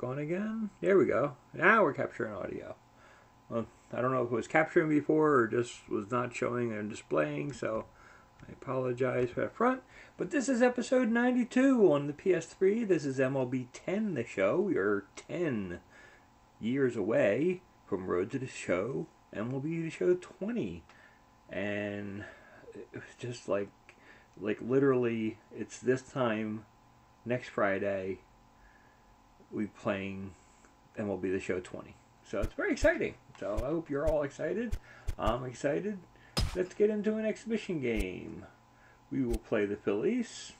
On again. There we go. Now we're capturing audio. Well, I don't know if it was capturing before or just was not showing and displaying, so I apologize for that front. But this is episode 92 on the PS3. This is MLB 10, the show. We are 10 years away from Road to the Show, MLB The Show 20. And it was just like literally, it's this time next Friday we playing MLB The Show 20. So it's very exciting. So I hope you're all excited. I'm excited. Let's get into an exhibition game. We will play the Phillies.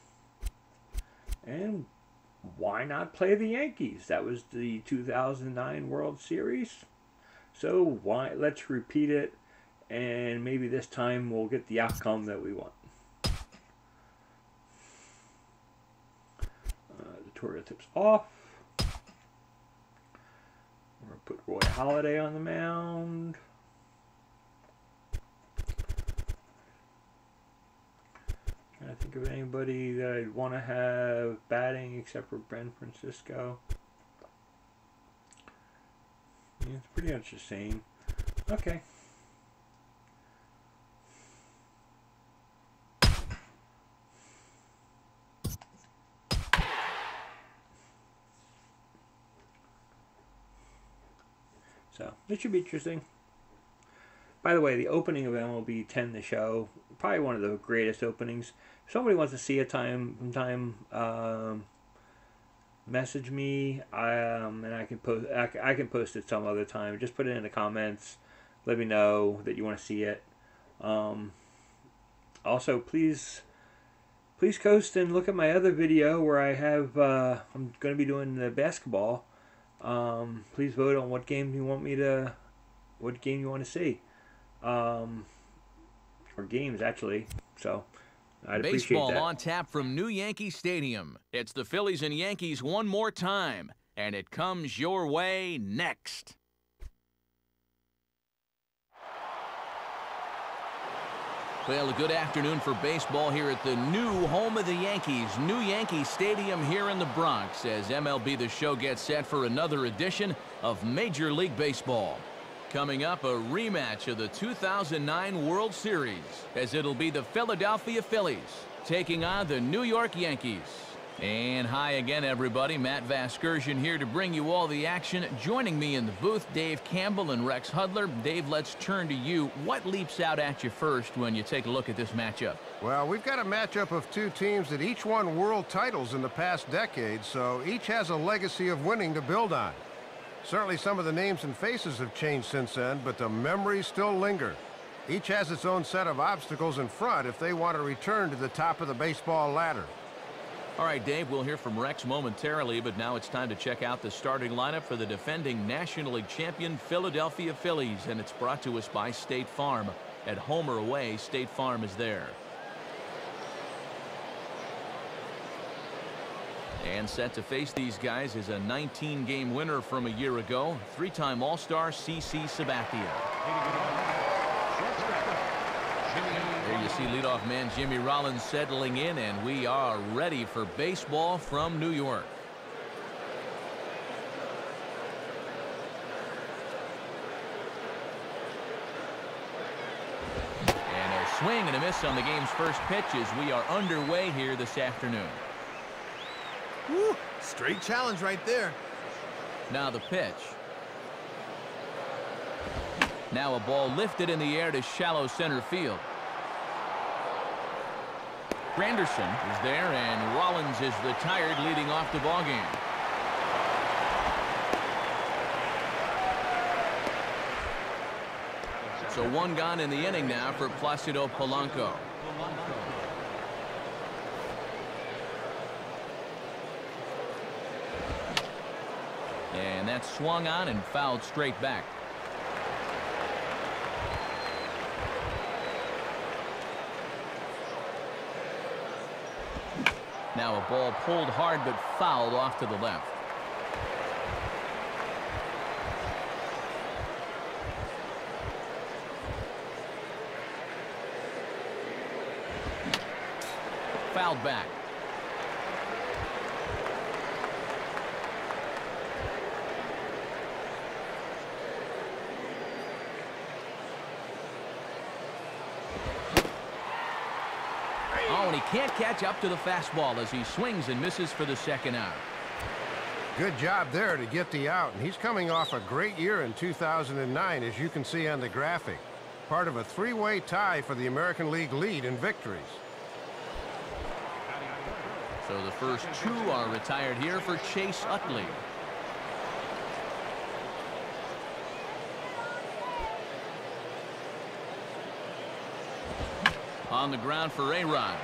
And why not play the Yankees? That was the 2009 World Series. So let's repeat it. And maybe this time we'll get the outcome that we want. The tutorial tips off. We're going to put Roy Halladay on the mound. Trying to think of anybody that I'd want to have batting except for Ben Francisco. Yeah, it's pretty much the same. Okay. So, this should be interesting. By the way, the opening of MLB 10, the show, probably one of the greatest openings. If somebody wants to see it sometime, message me, and I can post. I can post it some other time. Just put it in the comments. Let me know that you want to see it. Also, please coast and look at my other video where I have. I'm going to be doing the basketball. Please vote on what game you want to see, or games actually. So I'd appreciate that. Baseball on tap from New Yankee Stadium. It's the Phillies and Yankees one more time, and it comes your way next. Well, a good afternoon for baseball here at the new home of the Yankees, New Yankee Stadium here in the Bronx, as MLB The Show gets set for another edition of Major League Baseball. Coming up, a rematch of the 2009 World Series, as it'll be the Philadelphia Phillies taking on the New York Yankees. And hi again, everybody. Matt Vasgersian here to bring you all the action. Joining me in the booth, Dave Campbell and Rex Hudler. Dave, let's turn to you. What leaps out at you first when you take a look at this matchup? Well, we've got a matchup of two teams that each won world titles in the past decade, so each has a legacy of winning to build on. Certainly some of the names and faces have changed since then, but the memories still linger. Each has its own set of obstacles in front if they want to return to the top of the baseball ladder. All right, Dave, we'll hear from Rex momentarily, but now it's time to check out the starting lineup for the defending National League champion Philadelphia Phillies, and it's brought to us by State Farm. At home or away, State Farm is there. And set to face these guys is a 19-game winner from a year ago, three-time All-Star CC Sabathia. There you see leadoff man Jimmy Rollins settling in, and we are ready for baseball from New York. And a swing and a miss on the game's first pitch as we are underway here this afternoon. Woo, straight challenge right there. Now the pitch. Now a ball lifted in the air to shallow center field. Granderson is there, and Rollins is retired, leading off the ballgame. So one gone in the inning now for Placido Polanco. And that's swung on and fouled straight back. Now a ball pulled hard but fouled off to the left. Fouled back. Oh, and he can't catch up to the fastball as he swings and misses for the second out. Good job there to get the out, and he's coming off a great year in 2009, as you can see on the graphic. Part of a three-way tie for the American League lead in victories. So the first two are retired here for Chase Utley. On the ground for A-Rod.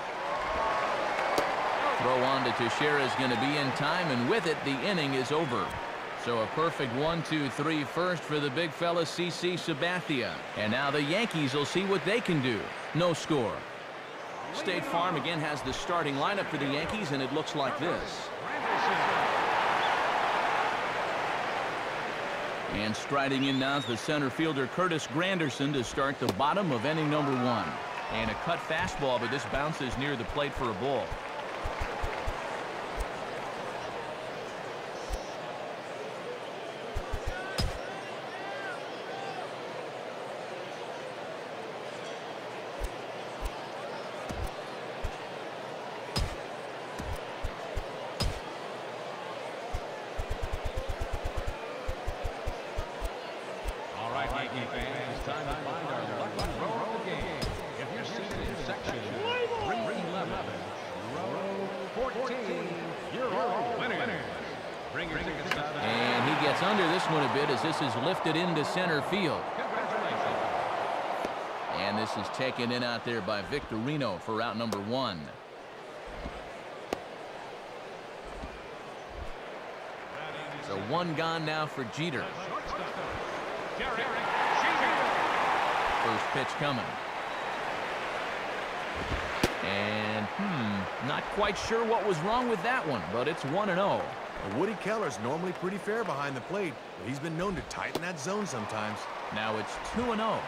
Throw on to Teixeira is going to be in time, and with it, the inning is over. So a perfect 1-2-3 first for the big fella, CC Sabathia. And now the Yankees will see what they can do. No score. State Farm again has the starting lineup for the Yankees, and it looks like this. And striding in now is the center fielder Curtis Granderson to start the bottom of inning number 1. And a cut fastball, but this bounces near the plate for a ball. All right, Yankee fans, it's time to find our lucky row of the game. If you're seated in section 311, row 14, you're all winners. Bring your tickets out. And he gets under this one a bit as this is lifted into center field. Congratulations. And this is taken in out there by Victorino for out number 1. So one gone now for Jeter. First pitch coming. And not quite sure what was wrong with that one, but it's 1-0. Well, Woody Keller's normally pretty fair behind the plate, but he's been known to tighten that zone sometimes. Now it's 2-0.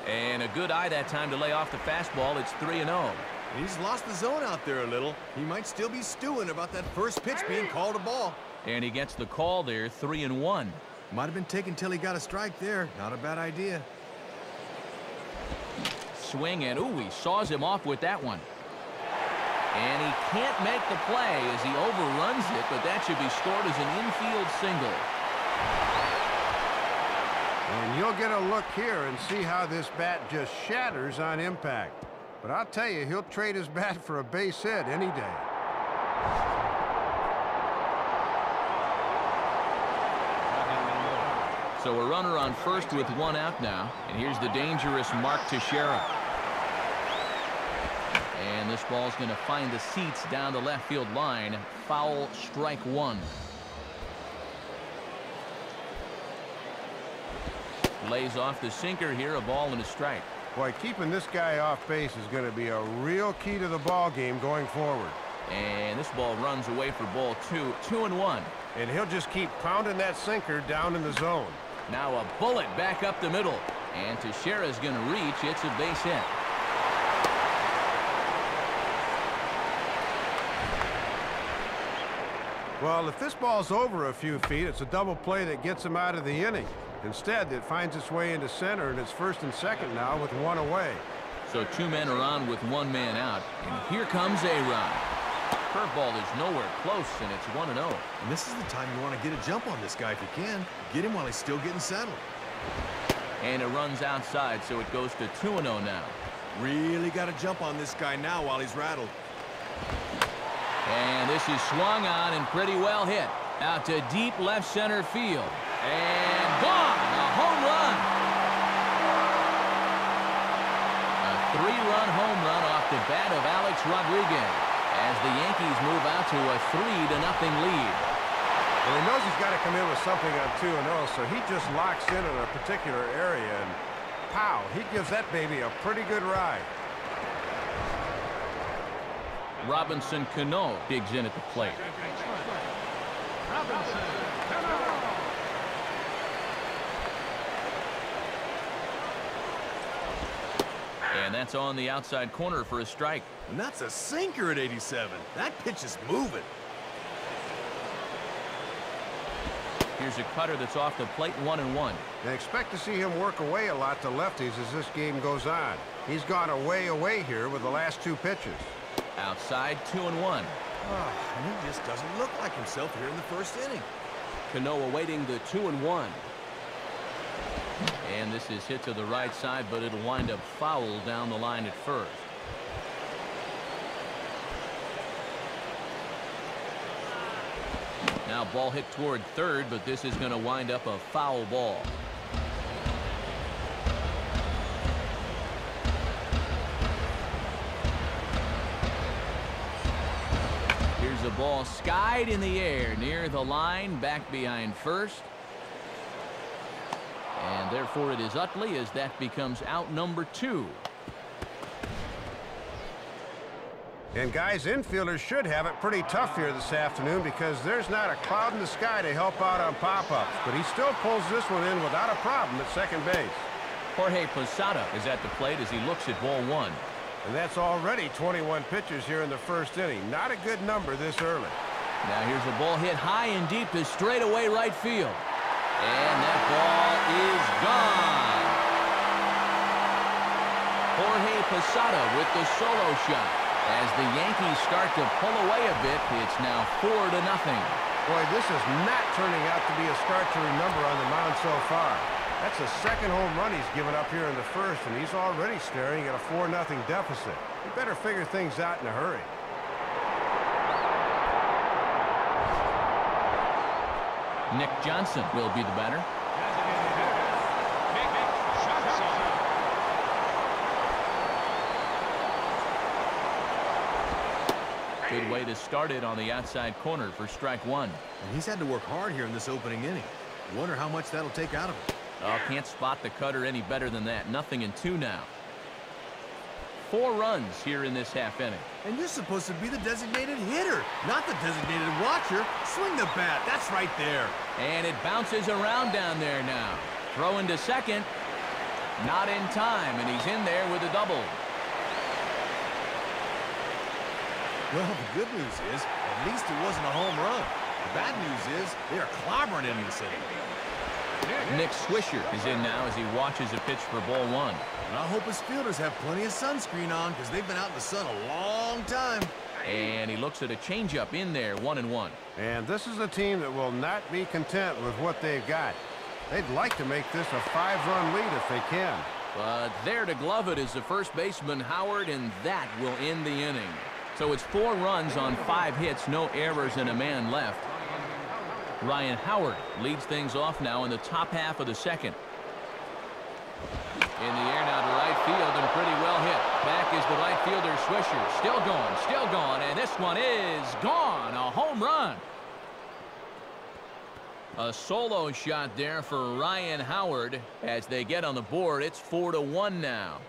And a good eye that time to lay off the fastball. It's 3-0. He's lost the zone out there a little. He might still be stewing about that first pitch being called a ball. And he gets the call there, 3-1. Might have been taken till he got a strike there. Not a bad idea. Swing, and ooh, he saws him off with that one. And he can't make the play as he overruns it, but that should be scored as an infield single. And you'll get a look here and see how this bat just shatters on impact. But I'll tell you, he'll trade his bat for a base hit any day. So a runner on first with one out now. And here's the dangerous Mark Teixeira. And this ball's going to find the seats down the left field line. Foul, strike 1. Lays off the sinker here, a ball and a strike. Boy, keeping this guy off base is going to be a real key to the ball game going forward. And this ball runs away for ball 2, 2-1. And he'll just keep pounding that sinker down in the zone. Now a bullet back up the middle. And Teixeira's going to reach. It's a base hit. Well, if this ball's over a few feet, it's a double play that gets him out of the inning. Instead, it finds its way into center, and it's first and second now with one away. So 2 men are on with 1 man out. And here comes A-Rod. Curveball is nowhere close, and it's 1-0. And this is the time you want to get a jump on this guy if you can. Get him while he's still getting settled. And it runs outside, so it goes to 2-0 now. Really got to jump on this guy now while he's rattled. And this is swung on and pretty well hit. Out to deep left center field. And gone! A home run! A 3-run home run off the bat of Alex Rodriguez as the Yankees move out to a 3-0 lead. Well, he knows he's got to come in with something on 2-0, so he just locks in a particular area, and pow, he gives that baby a pretty good ride. Robinson Cano digs in at the plate. And that's on the outside corner for a strike. And that's a sinker at 87. That pitch is moving. Here's a cutter that's off the plate, 1-1. I expect to see him work away a lot to lefties as this game goes on. He's gone away here with the last 2 pitches. Outside, 2-1. And he just doesn't look like himself here in the first inning. Cano awaiting the 2-1. And this is hit to the right side, but it'll wind up foul down the line at first. Now ball hit toward third, but this is going to wind up a foul ball. Here's a ball skied in the air near the line, back behind first. And therefore it is Utley as that becomes out number 2. And guys, infielders should have it pretty tough here this afternoon because there's not a cloud in the sky to help out on pop-ups. But he still pulls this one in without a problem at second base. Jorge Posada is at the plate as he looks at ball 1. And that's already 21 pitches here in the first inning. Not a good number this early. Now here's a ball hit high and deep to straightaway right field. And that ball is gone. Jorge Posada with the solo shot. As the Yankees start to pull away a bit, it's now 4-0. Boy, this is not turning out to be a start to remember on the mound so far. That's the second home run he's given up here in the first, and he's already staring at a 4-0 deficit. He better figure things out in a hurry. Nick Johnson will be the batter. Good way to start it on the outside corner for strike 1. And he's had to work hard here in this opening inning. Wonder how much that'll take out of him. Oh, can't spot the cutter any better than that. 0-2 now. 4 runs here in this half inning. And you're supposed to be the designated hitter, not the designated watcher. Swing the bat. That's right there. And it bounces around down there now. Throw into second. Not in time, and he's in there with a double. Well, the good news is, at least it wasn't a home run. The bad news is, they are clobbering in this inning. Nick Swisher is in now as he watches a pitch for ball 1. And I hope his fielders have plenty of sunscreen on because they've been out in the sun a long time. And he looks at a changeup in there, 1-1. And this is a team that will not be content with what they've got. They'd like to make this a 5-run lead if they can. But there to glove it is the first baseman Howard, and that will end the inning. So it's 4 runs on 5 hits, no errors, and a man left. Ryan Howard leads things off now in the top half of the second. In the air now to right field and pretty well hit. Back is the right fielder Swisher. Still going, and this one is gone. A home run. A solo shot there for Ryan Howard as they get on the board. It's 4-1 now.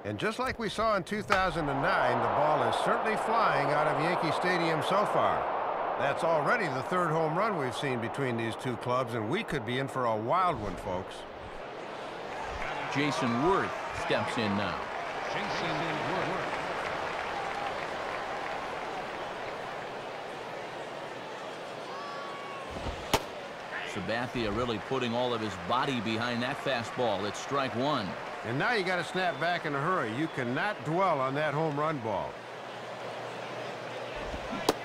And just like we saw in 2009, the ball is certainly flying out of Yankee Stadium so far. That's already the 3rd home run we've seen between these two clubs, and we could be in for a wild one, folks. Jason Worth steps in now. Sabathia really putting all of his body behind that fastball. It's strike 1. And now you got to snap back in a hurry. You cannot dwell on that home run ball.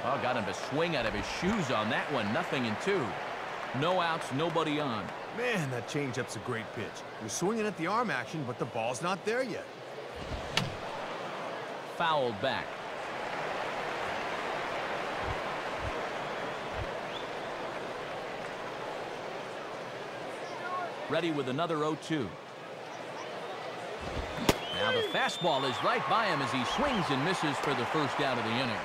Oh, got him to swing out of his shoes on that one. 0-2. No outs, nobody on. Man, that changeup's a great pitch. You're swinging at the arm action, but the ball's not there yet. Fouled back. Ready with another 0-2. Now the fastball is right by him as he swings and misses for the first out of the inning.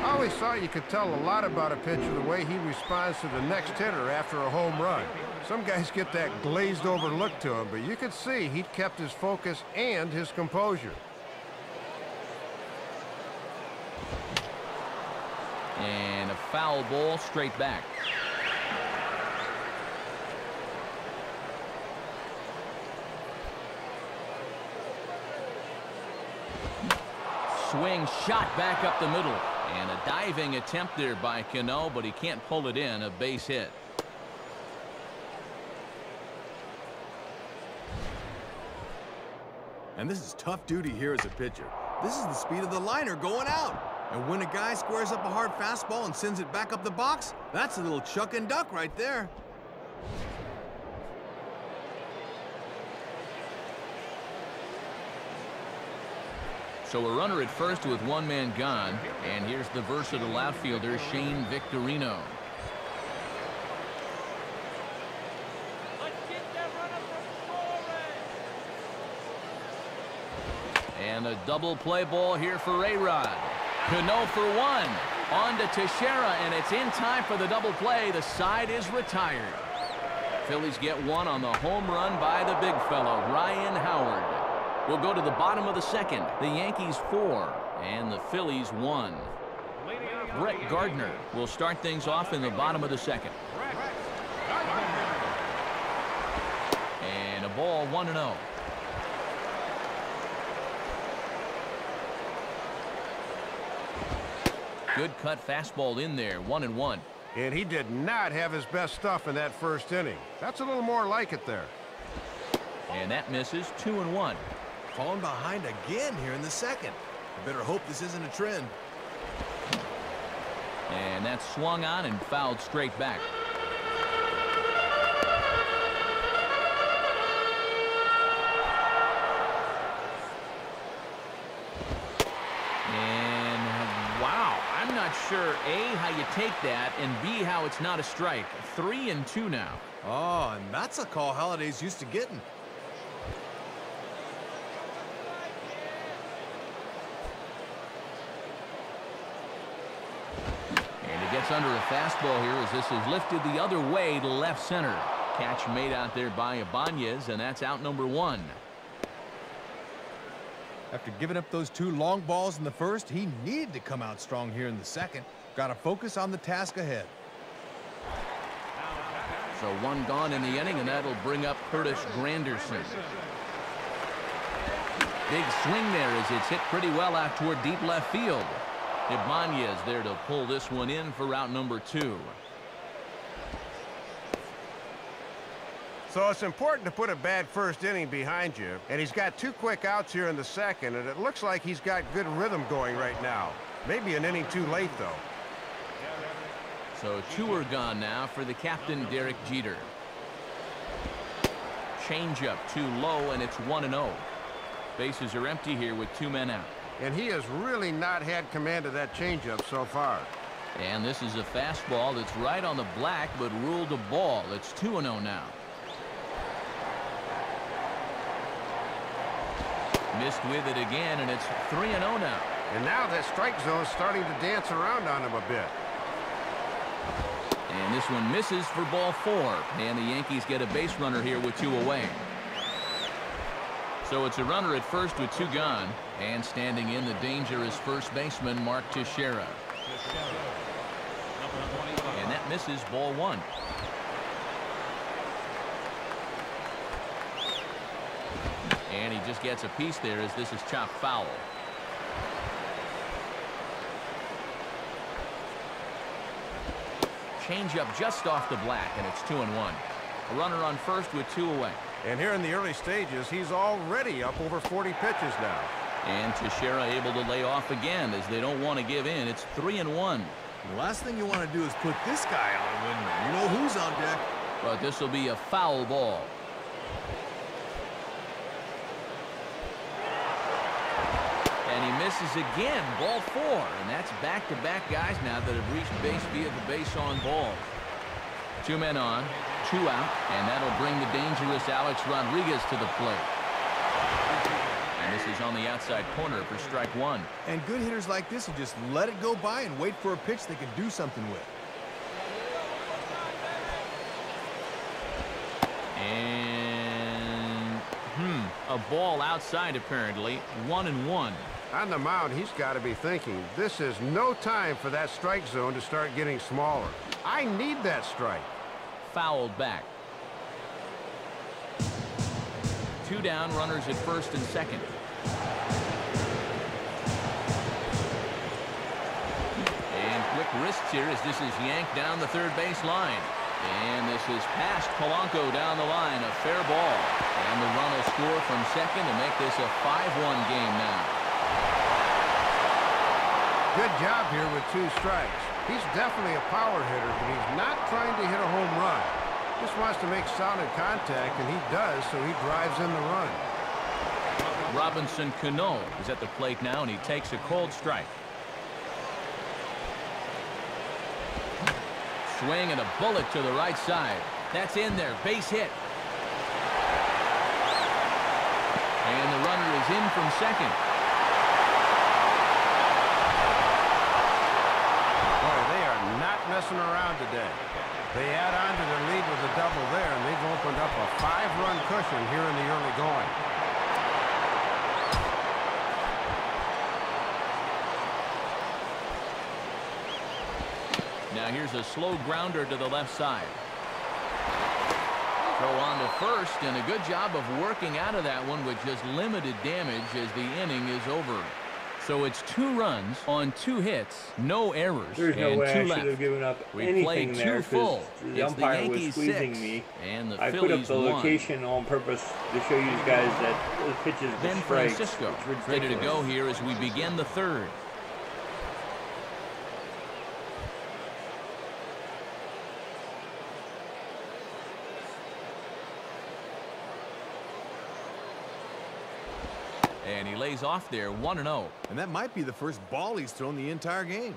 I always thought you could tell a lot about a pitcher the way he responds to the next hitter after a home run. Some guys get that glazed over look to him, but you could see he'd kept his focus and his composure. And a foul ball straight back. swing, shot back up the middle. And a diving attempt there by Cano, but he can't pull it in. A base hit. And this is tough duty here as a pitcher. This is the speed of the liner going out. And when a guy squares up a hard fastball and sends it back up the box, that's a little chuck and duck right there. So a runner at first with one man gone. And here's the versatile outfielder, Shane Victorino. And a double play ball here for A-Rod. Cano for one. On to Teixeira, and it's in time for the double play. The side is retired. Phillies get one on the home run by the big fellow, Ryan Howard. We'll go to the bottom of the second. The Yankees 4 and the Phillies 1. Brett Gardner will start things off in the bottom of the second. And a ball 1-0. Good cut fastball in there, 1-1. And he did not have his best stuff in that first inning. That's a little more like it there. And that misses, 2-1. Falling behind again here in the second. I better hope this isn't a trend. And that's swung on and fouled straight back. And wow, I'm not sure, A, how you take that, and B, how it's not a strike. 3-2 now. Oh, and that's a call Holiday's used to getting. Gets under a fastball here as this is lifted the other way to left center. Catch made out there by Ibanez, and that's out number 1. After giving up those 2 long balls in the first, he needed to come out strong here in the second. Got to focus on the task ahead. So 1 gone in the inning, and that'll bring up Curtis Granderson. Big swing there as it's hit pretty well out toward deep left field. Ibanez there to pull this one in for route number 2. So it's important to put a bad first inning behind you, and he's got 2 quick outs here in the second, and it looks like he's got good rhythm going right now. Maybe an inning too late, though. So 2 are gone now for the captain, Derek Jeter. Changeup too low, and it's 1-0. Bases are empty here with 2 men out. And he has really not had command of that changeup so far. And this is a fastball that's right on the black, but ruled a ball. It's 2-0 now. Missed with it again, and it's 3-0 now. And now that strike zone is starting to dance around on him a bit. And this one misses for ball 4. And the Yankees get a base runner here with 2 away. So it's a runner at first with 2 gone, and standing in the dangerous first baseman, Mark Teixeira. And that misses, ball 1. And he just gets a piece there as this is chopped foul. Changeup just off the black, and it's 2-1. A runner on first with 2 away. And here in the early stages, he's already up over 40 pitches now. And Teixeira able to lay off again as they don't want to give in. It's 3-1. The last thing you want to do is put this guy on when you know who's on deck. But this will be a foul ball. And he misses again, ball 4. And that's back-to-back guys now that have reached base via the base on ball. 2 men on, 2 out, and that'll bring the dangerous Alex Rodriguez to the plate. And this is on the outside corner for strike 1. And good hitters like this will just let it go by and wait for a pitch they can do something with. And a ball outside apparently, 1-1. On the mound, he's got to be thinking, this is no time for that strike zone to start getting smaller. I need that strike. Fouled back. 2 down, runners at first and second. assists here as this is yanked down the third base line. And this is past Polanco down the line, a fair ball. And the run will score from second to make this a 5-1 game now. Good job here with 2 strikes. He's definitely a power hitter, but he's not trying to hit a home run. Just wants to make solid contact, and he does, so he drives in the run. Robinson Cano is at the plate now, and he takes a cold strike. Swing and a bullet to the right side. That's in there. Base hit. And the runner is in from second. Boy, they are not messing around today. They add on to their lead with a double there, and they've opened up a 5-run cushion here in the early going. Now here's a slow grounder to the left side. Throw on to first, and a good job of working out of that one with just limited damage as the inning is over. So it's 2 runs on 2 hits, no errors, There's no and way 2 I left. should have given up We anything played there 2 full. because the It's the umpire was Yankees squeezing 6, me. and the I put up Phillies the 1. location on purpose to show you guys that those pitches were Ben strikes. Francisco It's ready to ridiculous. go here as we begin the third. And he lays off there 1-0. And that might be the first ball he's thrown the entire game.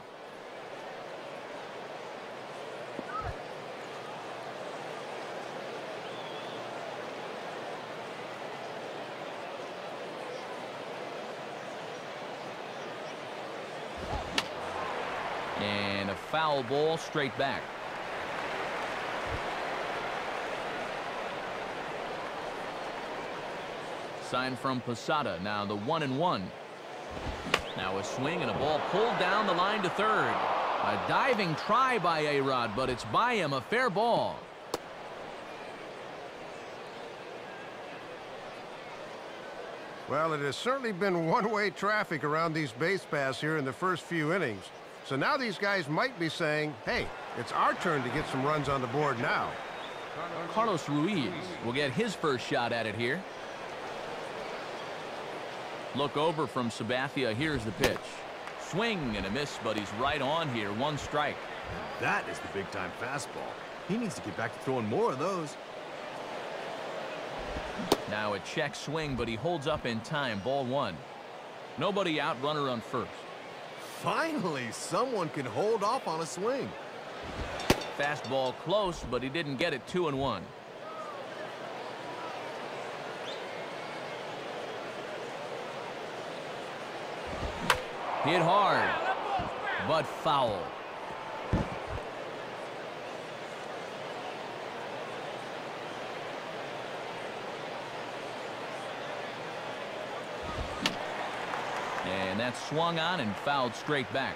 And a foul ball straight back. Sign from Posada. Now the 1-1. Now a swing and a ball pulled down the line to third. A diving try by A-Rod, but it's by him, a fair ball. Well, it has certainly been one-way traffic around these base paths here in the first few innings. So now these guys might be saying, hey, it's our turn to get some runs on the board now. Carlos Ruiz will get his first shot at it here. Look over from Sabathia. Here's the pitch. Swing and a miss, but he's right on here. 1 strike. That is the big-time fastball. He needs to get back to throwing more of those. Now a check swing, but he holds up in time. Ball 1. Nobody out, runner on first. Finally, someone can hold off on a swing. Fastball close, but he didn't get it. 2-1. Hit hard, but foul. And that's swung on and fouled straight back.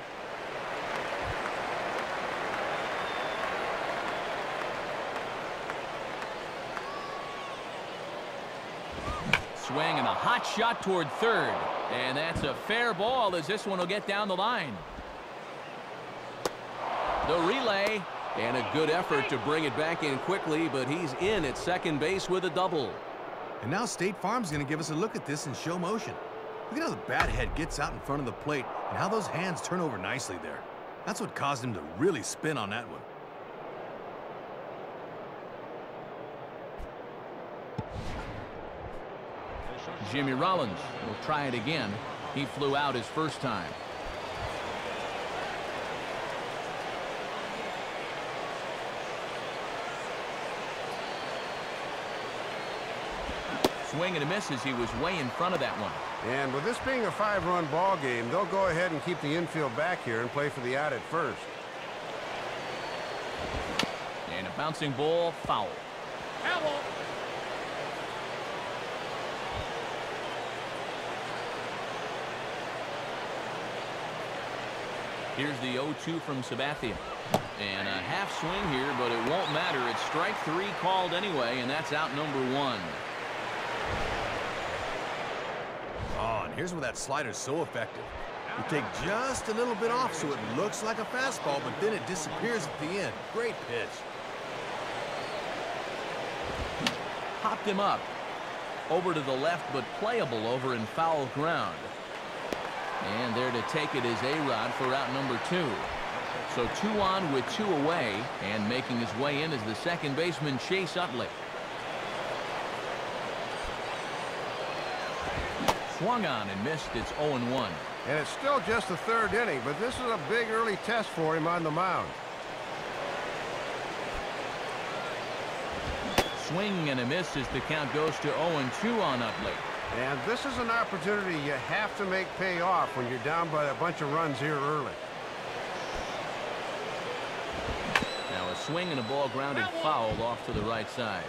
Swing and a hot shot toward third. And that's a fair ball as this one will get down the line. The relay and a good effort to bring it back in quickly, but he's in at second base with a double. And now State Farm's going to give us a look at this in show motion. Look at how the bat head gets out in front of the plate and how those hands turn over nicely there. That's what caused him to really spin on that one. Jimmy Rollins will try it again. He flew out his first time. Swing and a miss as he was way in front of that one. And with this being a 5-run ball game, they'll go ahead and keep the infield back here and play for the out at first. And a bouncing ball, foul. Here's the 0-2 from Sabathia. And a half swing here, but it won't matter. It's strike 3 called anyway, and that's out number 1. Oh, and here's where that slider's so effective. You take just a little bit off so it looks like a fastball, but then it disappears at the end. Great pitch. Popped him up. Over to the left, but playable over in foul ground. And there to take it is A-Rod for out number 2. So 2 on with 2 away, and making his way in is the second baseman, Chase Utley. Swung on and missed. It's 0-1. And it's still just the 3rd inning, but this is a big early test for him on the mound. Swing and a miss as the count goes to 0-2 on Utley. And this is an opportunity you have to make pay off when you're down by a bunch of runs here early. Now a swing and a ball grounded foul off to the right side.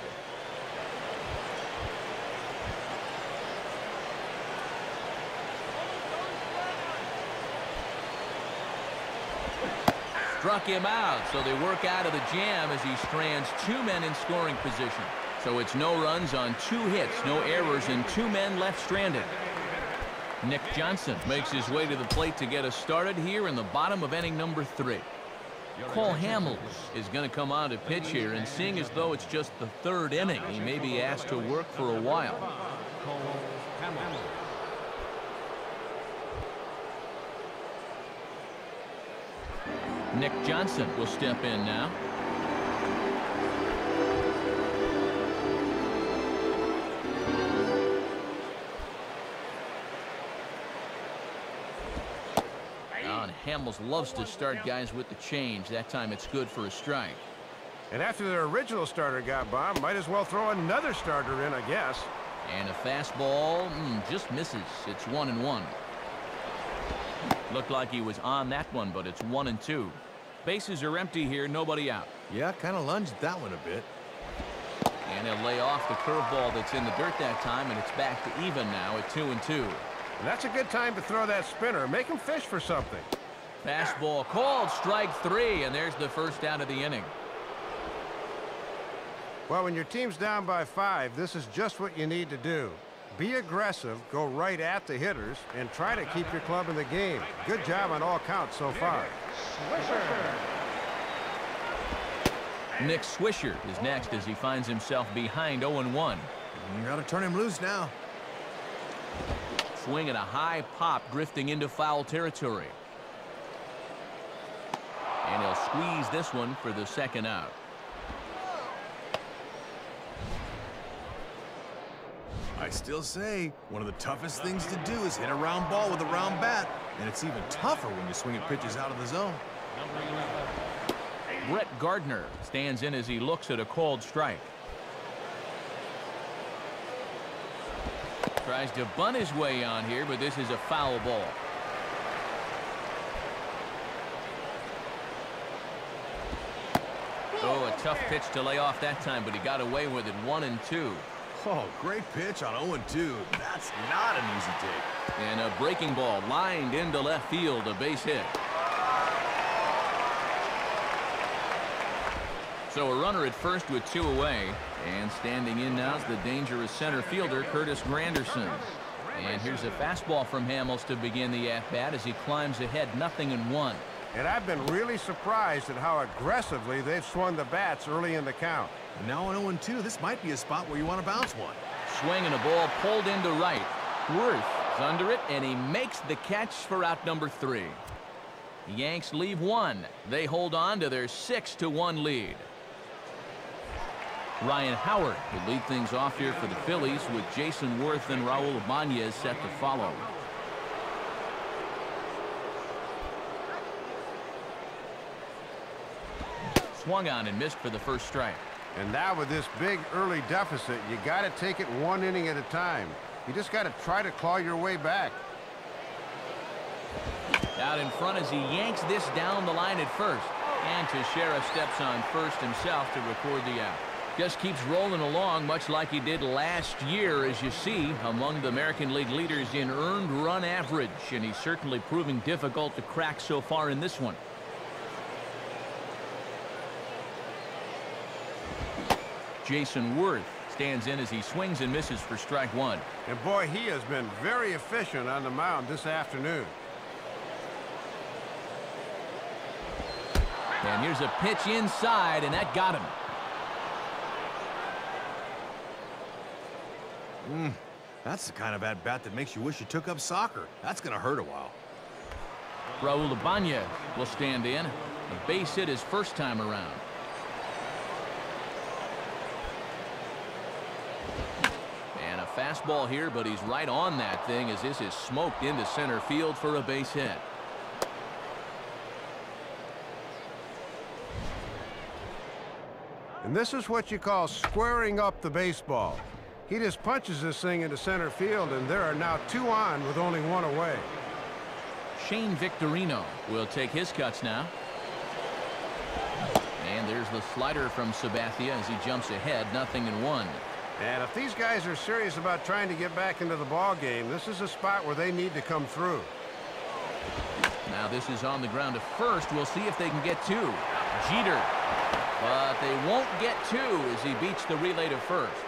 Struck him out, so they work out of the jam as he strands 2 men in scoring position. So it's no runs on 2 hits, no errors, and 2 men left stranded. Nick Johnson makes his way to the plate to get us started here in the bottom of inning number 3. Cole Hamels is going to come on to pitch here, and seeing as though it's just the 3rd inning, he may be asked to work for a while. Nick Johnson will step in now. And Hamels loves to start guys with the change. That time it's good for a strike. And after their original starter got bombed, might as well throw another starter in, I guess. And a fastball just misses. It's 1-1. Looked like he was on that one, but it's 1-2. Bases are empty here, nobody out. Yeah, kind of lunged that one a bit. And he'll lay off the curveball that's in the dirt that time, and it's back to even now at 2-2. And that's a good time to throw that spinner. Make him fish for something. Fastball called, strike 3, and there's the first out of the inning. Well, when your team's down by 5, this is just what you need to do. Be aggressive, go right at the hitters, and try to keep your club in the game. Good job on all counts so far. Nick Swisher is next as he finds himself behind 0-1. You got to turn him loose now. Swing and a high pop drifting into foul territory. And he'll squeeze this one for the second out. I still say one of the toughest things to do is hit a round ball with a round bat, and it's even tougher when you're swinging pitches out of the zone. Brett Gardner stands in as he looks at a called strike. Tries to bunt his way on here, but this is a foul ball. Oh, a tough pitch to lay off that time, but he got away with it. 1-2. Oh, great pitch on 0-2. That's not an easy take. And a breaking ball lined into left field, a base hit. So a runner at first with 2 away. And standing in now is the dangerous center fielder, Curtis Granderson. And here's a fastball from Hamels to begin the at-bat as he climbs ahead 0-1. And I've been really surprised at how aggressively they've swung the bats early in the count. And now on 0-2, this might be a spot where you want to bounce one. Swing and a ball pulled into right. Worth is under it, and he makes the catch for out number 3. The Yanks leave 1. They hold on to their 6-1 lead. Ryan Howard will lead things off here for the Phillies with Jason Worth and Raul Ibanez set to follow. Swung on and missed for the first strike. And now with this big early deficit, you got to take it 1 inning at a time. You just got to try to claw your way back. Out in front as he yanks this down the line at first. And Teixeira steps on first himself to record the out. Just keeps rolling along much like he did last year, as you see, among the American League leaders in earned run average. And he's certainly proving difficult to crack so far in this one. Jason Worth stands in as he swings and misses for strike 1. And boy, he has been very efficient on the mound this afternoon. And here's a pitch inside, and that got him. That's the kind of at-bat that makes you wish you took up soccer. That's going to hurt a while. Raul Ibanez will stand in. A base hit his first time around. And a fastball here, but he's right on that thing as this is smoked into center field for a base hit. And this is what you call squaring up the baseball. He just punches this thing into center field, and there are now 2 on with only 1 away. Shane Victorino will take his cuts now. And there's the slider from Sabathia as he jumps ahead, 0-1. And if these guys are serious about trying to get back into the ball game, this is a spot where they need to come through. Now this is on the ground to first. We'll see if they can get 2. Jeter. But they won't get 2 as he beats the relay to first.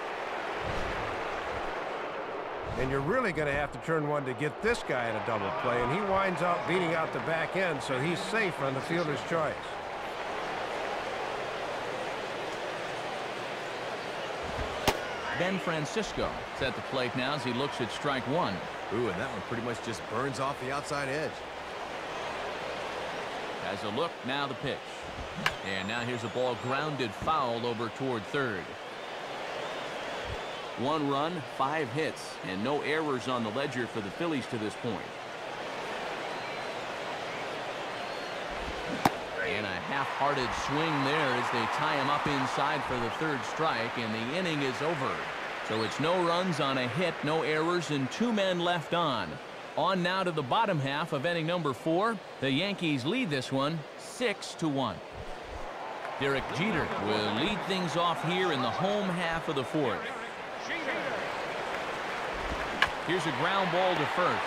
And you're really going to have to turn one to get this guy in a double play, and he winds up beating out the back end, so he's safe on the fielder's choice. Ben Francisco is at the plate now as he looks at strike 1. Ooh, and that one pretty much just burns off the outside edge. Has a look, now the pitch. And now here's a ball grounded foul over toward third. 1 run, 5 hits, and no errors on the ledger for the Phillies to this point. And a half-hearted swing there as they tie him up inside for the 3rd strike, and the inning is over. So it's no runs on a hit, no errors, and 2 men left on. On now to the bottom half of inning number 4. The Yankees lead this one 6-1. Derek Jeter will lead things off here in the home half of the 4th. Here's a ground ball to first.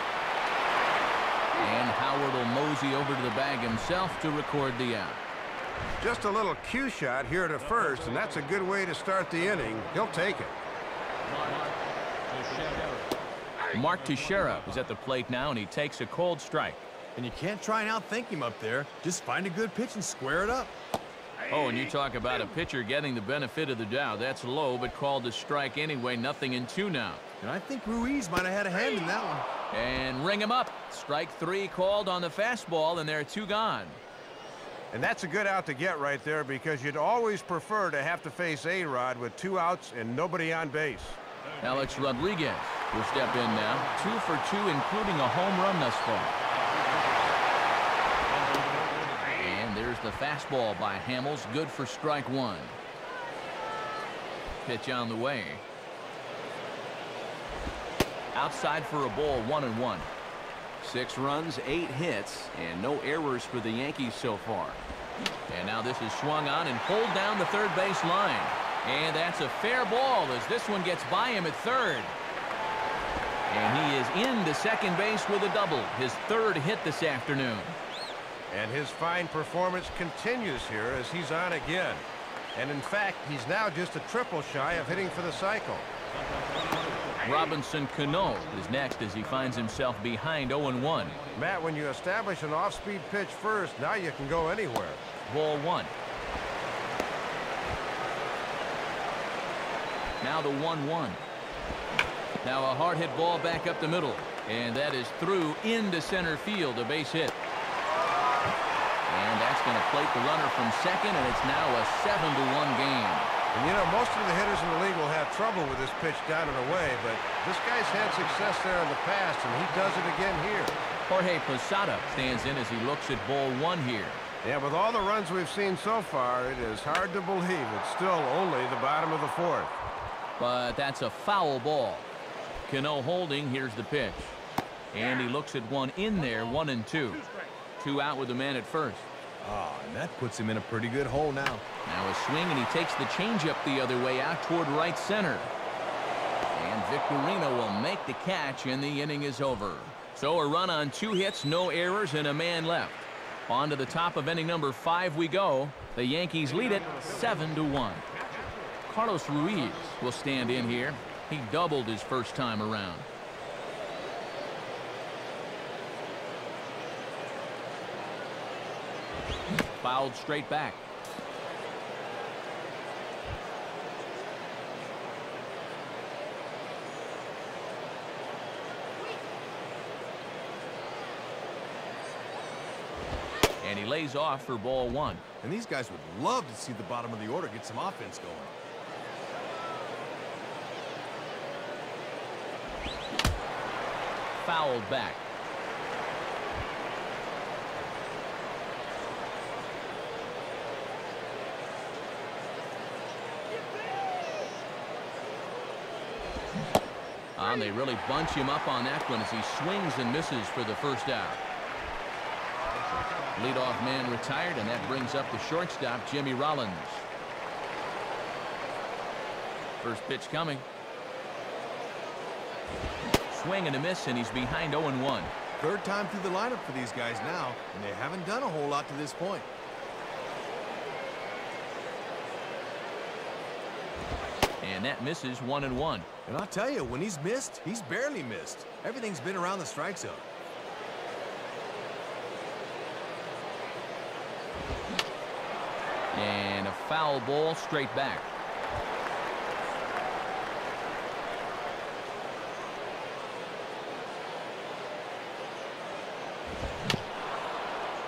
And Howard will mosey over to the bag himself to record the out. Just a little cue shot here to first, and that's a good way to start the inning. He'll take it. Mark Teixeira is at the plate now, and he takes a cold strike. And you can't try and outthink him up there. Just find a good pitch and square it up. Oh, and you talk about a pitcher getting the benefit of the doubt. That's low, but called a strike anyway. 0-2 now. And I think Ruiz might have had a hand in that one. And ring him up. Strike 3 called on the fastball, and there are 2 gone. And that's a good out to get right there, because you'd always prefer to have to face A-Rod with 2 outs and nobody on base. Alex Rodriguez will step in now. 2 for 2, including a home run thus far. And there's the fastball by Hamels, good for strike 1. Pitch on the way. Outside for a ball, 1-1. 6 runs, 8 hits, and no errors for the Yankees so far. And now this is swung on and pulled down the third base line. And that's a fair ball as this one gets by him at third. And he is into second base with a double, his 3rd hit this afternoon. And his fine performance continues here as he's on again. And in fact, he's now just a triple shy of hitting for the cycle. Robinson Cano is next as he finds himself behind 0-1. Matt, when you establish an off-speed pitch first, now you can go anywhere. Ball 1. Now the 1-1. Now a hard hit ball back up the middle. And that is through into center field, a base hit. And that's going to plate the runner from second, and it's now a 7-1 game. And you know, most of the hitters in the league will have trouble with this pitch down and away, but this guy's had success there in the past, and he does it again here. Jorge Posada stands in as he looks at ball 1 here. Yeah, with all the runs we've seen so far, it is hard to believe it's still only the bottom of the 4th. But that's a foul ball. Cano holding, here's the pitch. And he looks at one in there, 1-2. 2 out with the man at first. Oh, and that puts him in a pretty good hole now. Now a swing, and he takes the changeup the other way out toward right center. And Victorino will make the catch, and the inning is over. So a run on 2 hits, no errors, and a man left. On to the top of inning number 5 we go. The Yankees lead it 7-1. Carlos Ruiz will stand in here. He doubled his first time around. Fouled straight back. And he lays off for ball one. And these guys would love to see the bottom of the order get some offense going. Fouled back. And they really bunch him up on that one as he swings and misses for the first out. Leadoff man retired, and that brings up the shortstop, Jimmy Rollins. First pitch coming. Swing and a miss, and he's behind 0-1. Third time through the lineup for these guys now, and they haven't done a whole lot to this point. And that misses 1-1. And I'll tell you, when he's missed, he's barely missed. Everything's been around the strike zone. And a foul ball straight back.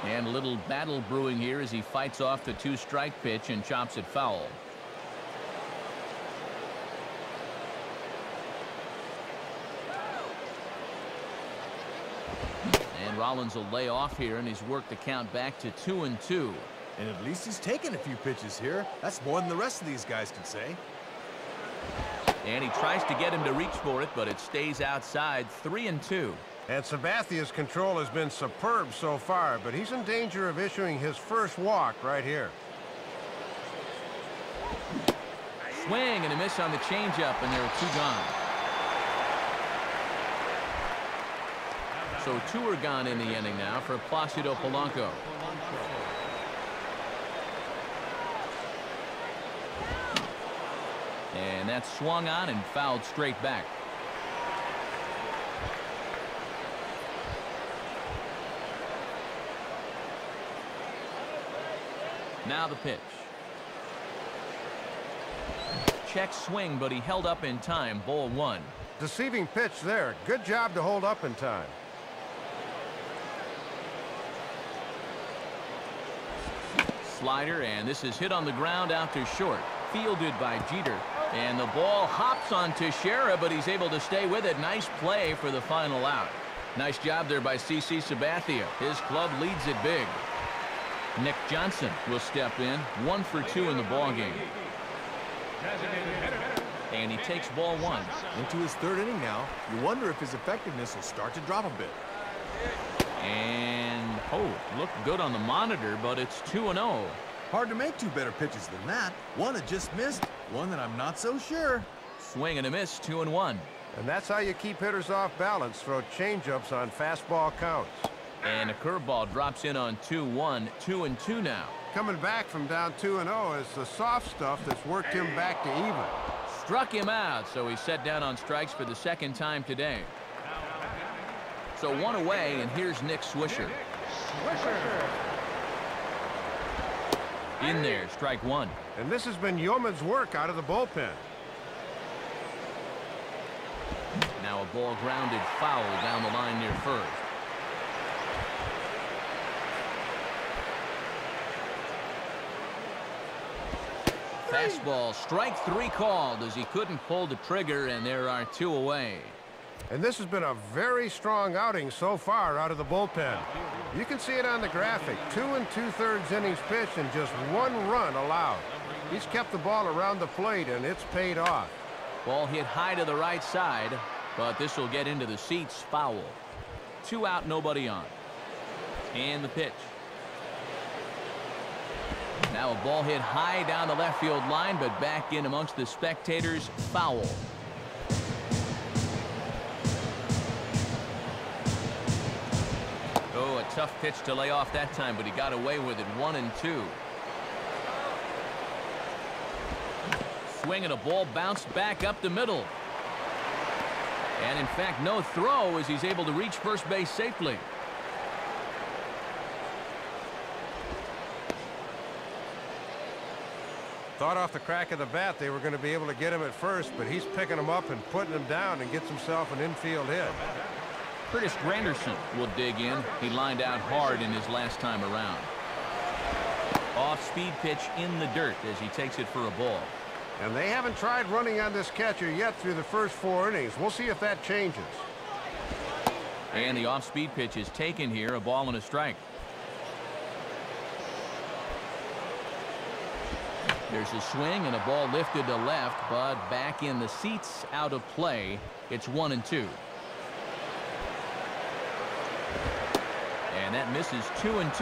And a little battle brewing here as he fights off the two-strike pitch and chops it foul. And Rollins will lay off here, and he's worked the count back to 2-2. And at least he's taken a few pitches here. That's more than the rest of these guys can say. And he tries to get him to reach for it, but it stays outside. 3-2. And Sabathia's control has been superb so far, but he's in danger of issuing his first walk right here. Swing and a miss on the changeup, and there are two gone. So two are gone in the inning now for Placido Polanco. And that's swung on and fouled straight back. Now the pitch. Check swing, but he held up in time. Ball one. Deceiving pitch there. Good job to hold up in time. Slider, and this is hit on the ground out to short. Fielded by Jeter. And the ball hops on Teixeira, but he's able to stay with it. Nice play for the final out. Nice job there by CC Sabathia. His club leads it big. Nick Johnson will step in. 1 for 2 in the ballgame. And he takes ball one. Into his third inning now. You wonder if his effectiveness will start to drop a bit. And, oh, looked good on the monitor, but it's 2-0. Hard to make two better pitches than that. One that just missed, one that I'm not so sure. Swing and a miss, 2-1. And that's how you keep hitters off balance. Throw changeups on fastball counts. And a curveball drops in on 2-1, 2-2 now. Coming back from down 2-0 is the soft stuff that's worked him back to even. Struck him out, so he's set down on strikes for the second time today. So one away, and here's Nick Swisher. In there, strike one. And this has been yeoman's work out of the bullpen. Now a ball grounded foul down the line near first. Fastball, strike three called as he couldn't pull the trigger, and there are two away. And this has been a very strong outing so far out of the bullpen. You can see it on the graphic. 2 2/3 innings pitched and just 1 run allowed. He's kept the ball around the plate, and it's paid off. Ball hit high to the right side, but this will get into the seats. Foul. 2 out, nobody on. And the pitch. Now a ball hit high down the left field line, but back in amongst the spectators. Foul. Oh, a tough pitch to lay off that time, but he got away with it. 1-2. Swing and a ball bounced back up the middle. And in fact, no throw as he's able to reach first base safely. Thought off the crack of the bat they were going to be able to get him at first, but he's picking him up and putting him down and gets himself an infield hit. Curtis Granderson will dig in. He lined out hard in his last time around. Off-speed pitch in the dirt as he takes it for a ball. And they haven't tried running on this catcher yet through the first 4 innings. We'll see if that changes. And the off-speed pitch is taken here, a ball and a strike. There's a swing and a ball lifted to left, but back in the seats, out of play. It's 1-2. And that misses 2-2.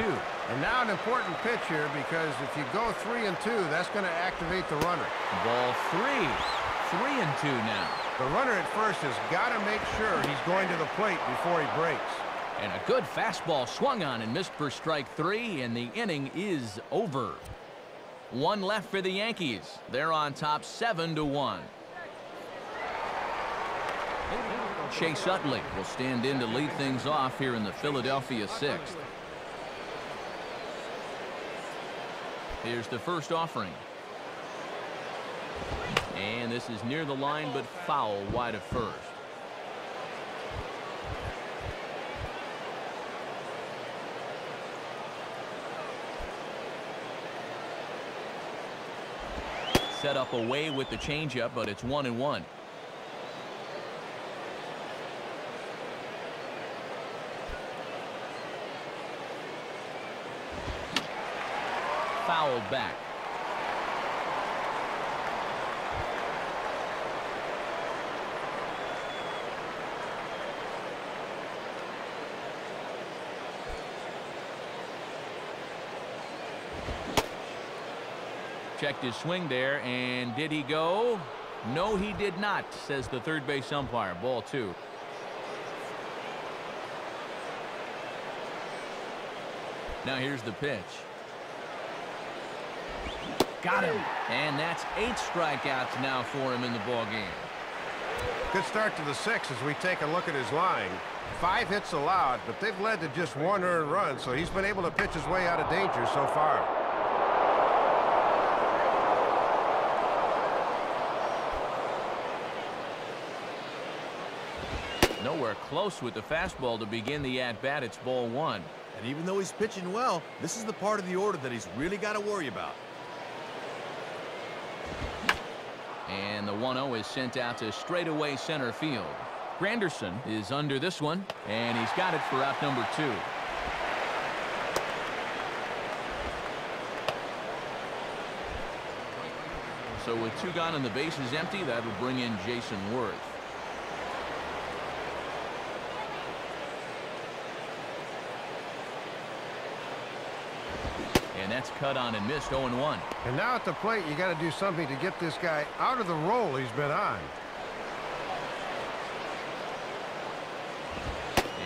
And now an important pitch here, because if you go 3-2, that's going to activate the runner. Ball 3. 3-2 now. The runner at first has got to make sure he's going to the plate before he breaks. And a good fastball swung on and missed for strike 3, and the inning is over. 1 left for the Yankees. They're on top 7-1. Chase Utley will stand in to lead things off here in the Philadelphia 6th. Here's the first offering. And this is near the line, but foul wide of first. Set up away with the changeup, but it's 1-1. Fouled back. Checked his swing there, and did he go? No, he did not, says the third base umpire. Ball 2. Now here's the pitch. Got him. And that's 8 strikeouts now for him in the ball game. Good start to the 6th as we take a look at his line. 5 hits allowed, but they've led to just 1 earned run, so he's been able to pitch his way out of danger so far. Nowhere close with the fastball to begin the at-bat. It's ball 1. And even though he's pitching well, this is the part of the order that he's really got to worry about. And the 1-0 is sent out to straightaway center field. Granderson is under this one, and he's got it for out number 2. So with 2 gone and the bases empty, that will bring in Jason Worth. And that's cut on and missed. 0-1. And now at the plate, you got to do something to get this guy out of the role he's been on.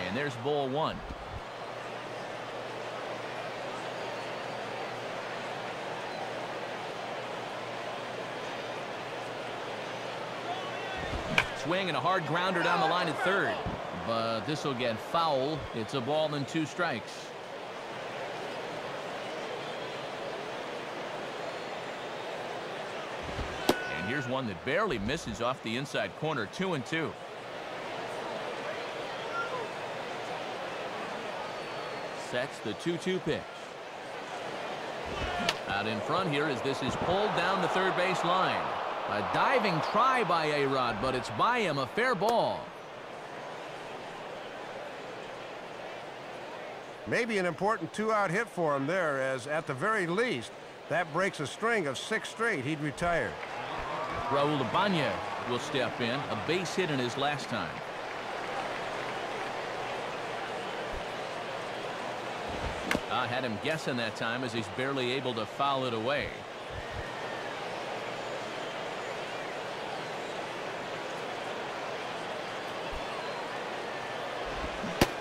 And there's ball 1. Swing and a hard grounder down the line at third. But this will get foul. It's a ball and 2 strikes. Here's one that barely misses off the inside corner. 2-2. Sets the 2-2 pitch. Out in front here as this is pulled down the third base line. A diving try by A-Rod, but it's by him. A fair ball. Maybe an important 2-out hit for him there, as at the very least, that breaks a string of 6 straight he'd retired. Raul Ibanez will step in. A base hit in his last time. I had him guessing that time as he's barely able to foul it away.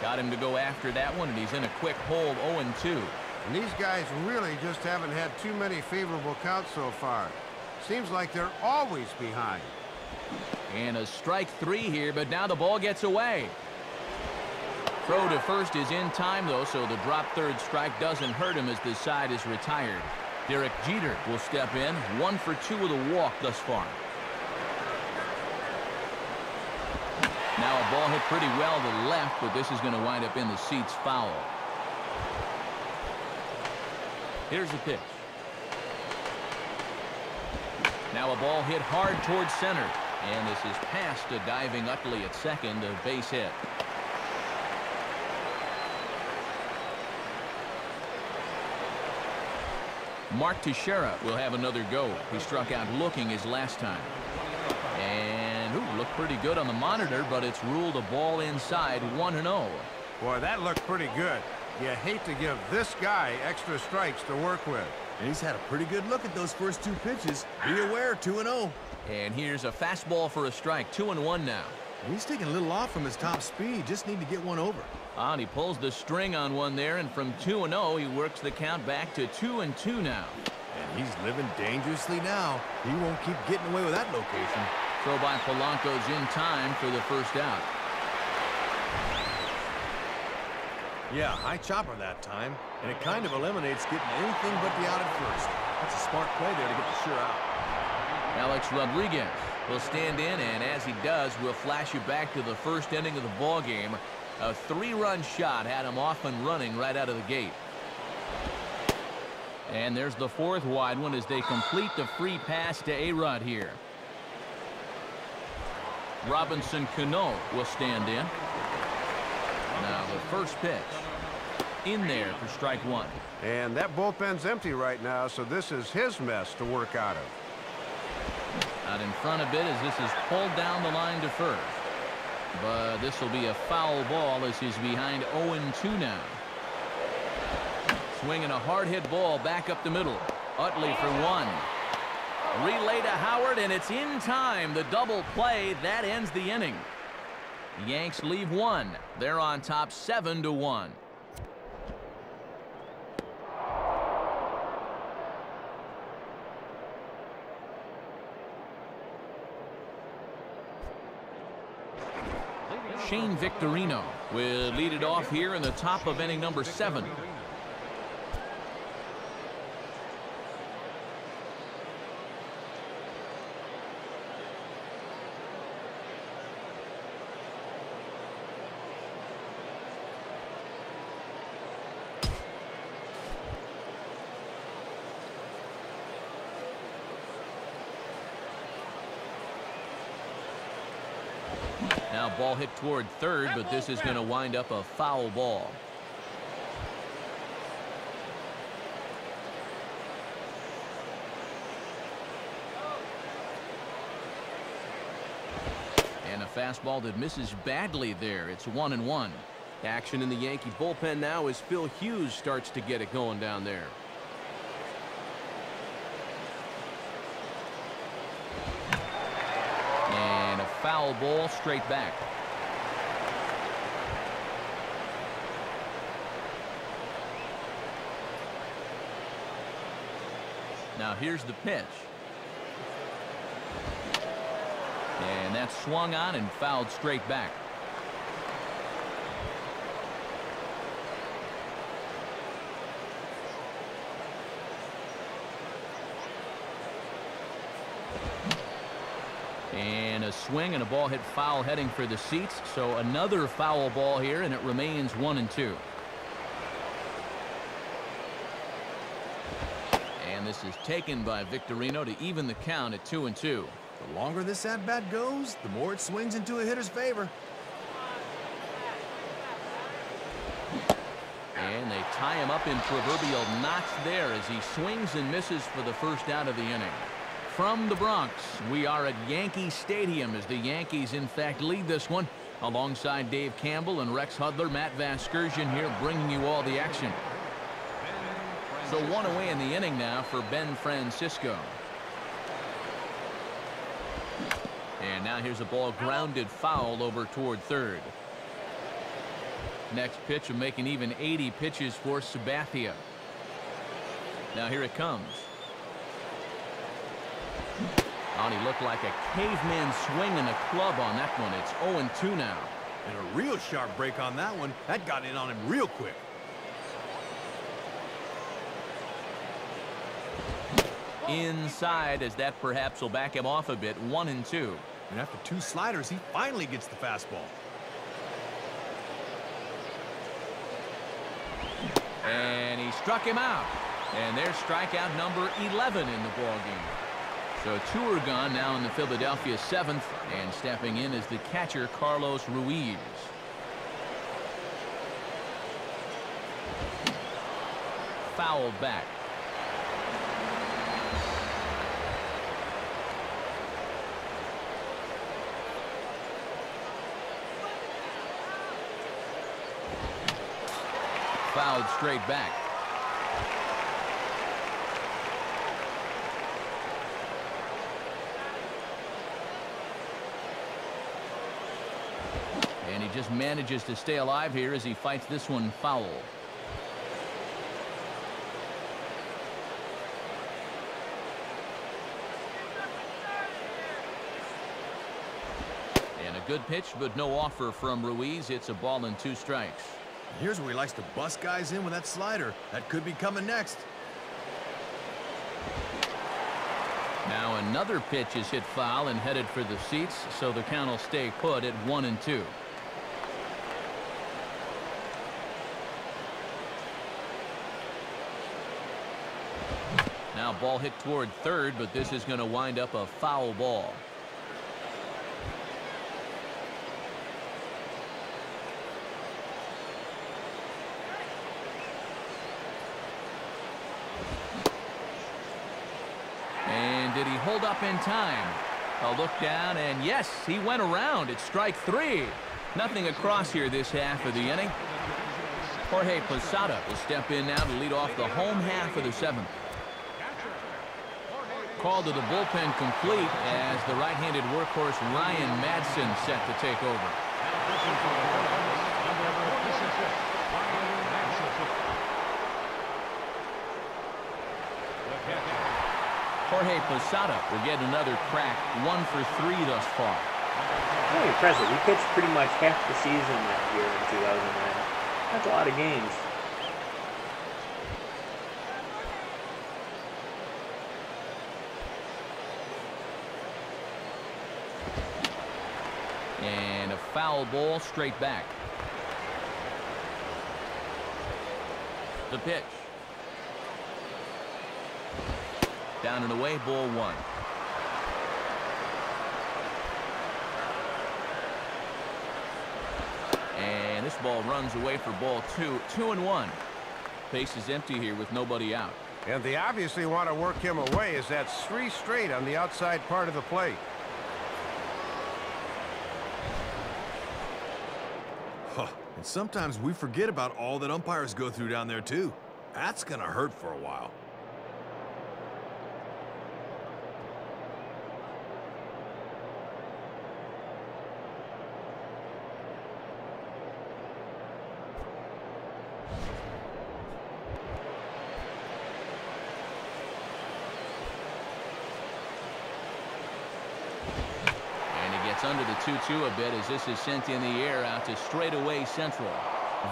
Got him to go after that one, and he's in a quick hold. 0-2. And these guys really just haven't had too many favorable counts so far. Seems like they're always behind. And a strike 3 here, but now the ball gets away. Throw to first is in time, though, so the drop third strike doesn't hurt him as the side is retired. Derek Jeter will step in, 1 for 2 with a walk thus far. Now a ball hit pretty well to the left, but this is going to wind up in the seats foul. Here's the pitch. Now a ball hit hard towards center, and this is past a diving Utley at second, a base hit. Mark Teixeira will have another go. He struck out looking his last time. And looked pretty good on the monitor, but it's ruled a ball inside, 1-0. Boy, that looked pretty good. You hate to give this guy extra strikes to work with. And he's had a pretty good look at those first 2 pitches. Be aware, 2-0. And here's a fastball for a strike, 2-1 now. And he's taking a little off from his top speed. Just need to get one over. And he pulls the string on one there, and from 2-0, he works the count back to 2-2 now. And he's living dangerously now. He won't keep getting away with that location. Throw by Polanco's in time for the first out. Yeah, high chopper that time, and it kind of eliminates getting anything but the out at first. That's a smart play there to get the sure out. Alex Rodriguez will stand in, and as he does, we'll flash you back to the first inning of the ball game. A 3-run shot had him off and running right out of the gate. And there's the 4th wide one as they complete the free pass to A-Rod here. Robinson Cano will stand in. Now the first pitch in there for strike 1. And that bullpen's empty right now, so this is his mess to work out of. Out in front a bit as this is pulled down the line to first. But this will be a foul ball as he's behind 0-2 now. Swinging a hard hit ball back up the middle. Utley for 1. Relay to Howard, and it's in time. The double play that ends the inning. Yanks leave 1. They're on top 7-1. Shane Victorino will lead it off here in the top of inning number 7. Now ball hit toward third, but this is going to wind up a foul ball. And a fastball that misses badly there. It's 1-1. Action in the Yankee bullpen now as Phil Hughes starts to get it going down there. And a foul ball straight back. Now here's the pitch. And that's swung on and fouled straight back. And a swing and a ball hit foul heading for the seats. So another foul ball here, and it remains 1-2. And this is taken by Victorino to even the count at 2-2. The longer this at-bat goes, the more it swings into a hitter's favor. And they tie him up in proverbial knots there as he swings and misses for the first out of the inning. From the Bronx, we are at Yankee Stadium as the Yankees, in fact, lead this one. Alongside Dave Campbell and Rex Hudler, Matt Vasgersian here bringing you all the action. So one away in the inning now for Ben Francisco. And now here's a ball grounded foul over toward third. Next pitch will make an even 80 pitches for Sabathia. Now here it comes. And he looked like a caveman swinging a club on that one. It's 0-2 now. And a real sharp break on that one. That got in on him real quick. inside, as that perhaps will back him off a bit. 1-2. And after 2 sliders, he finally gets the fastball. And he struck him out. And there's strikeout number 11 in the ballgame. So 2 are gone now in the Philadelphia 7th. And stepping in is the catcher, Carlos Ruiz. Fouled back. Fouled straight back. And he just manages to stay alive here as he fights this one foul. And a good pitch, but no offer from Ruiz. It's a ball and 2 strikes. Here's where he likes to bust guys in with that slider. That could be coming next. Now another pitch is hit foul and headed for the seats, so the count will stay put at 1-2. Now ball hit toward third, but this is going to wind up a foul ball. And did he hold up in time? A look down, and yes, he went around. It's strike 3. Nothing across here this half of the inning. Jorge Posada will step in now to lead off the home half of the 7th. Call to the bullpen complete as the right-handed workhorse Ryan Madsen set to take over. Jorge Posada will get another crack, 1 for 3 thus far. Very impressive. He pitched pretty much half the season that year in 2009. That's a lot of games. And a foul ball straight back. The pitch. Down and away, ball 1. And this ball runs away for ball 2. 2-1. Base is empty here with nobody out. And they obviously want to work him away, as that's 3 straight on the outside part of the plate. And sometimes we forget about all that umpires go through down there, too. That's going to hurt for a while. Under the 2-2 a bit as this is sent in the air out to straightaway central.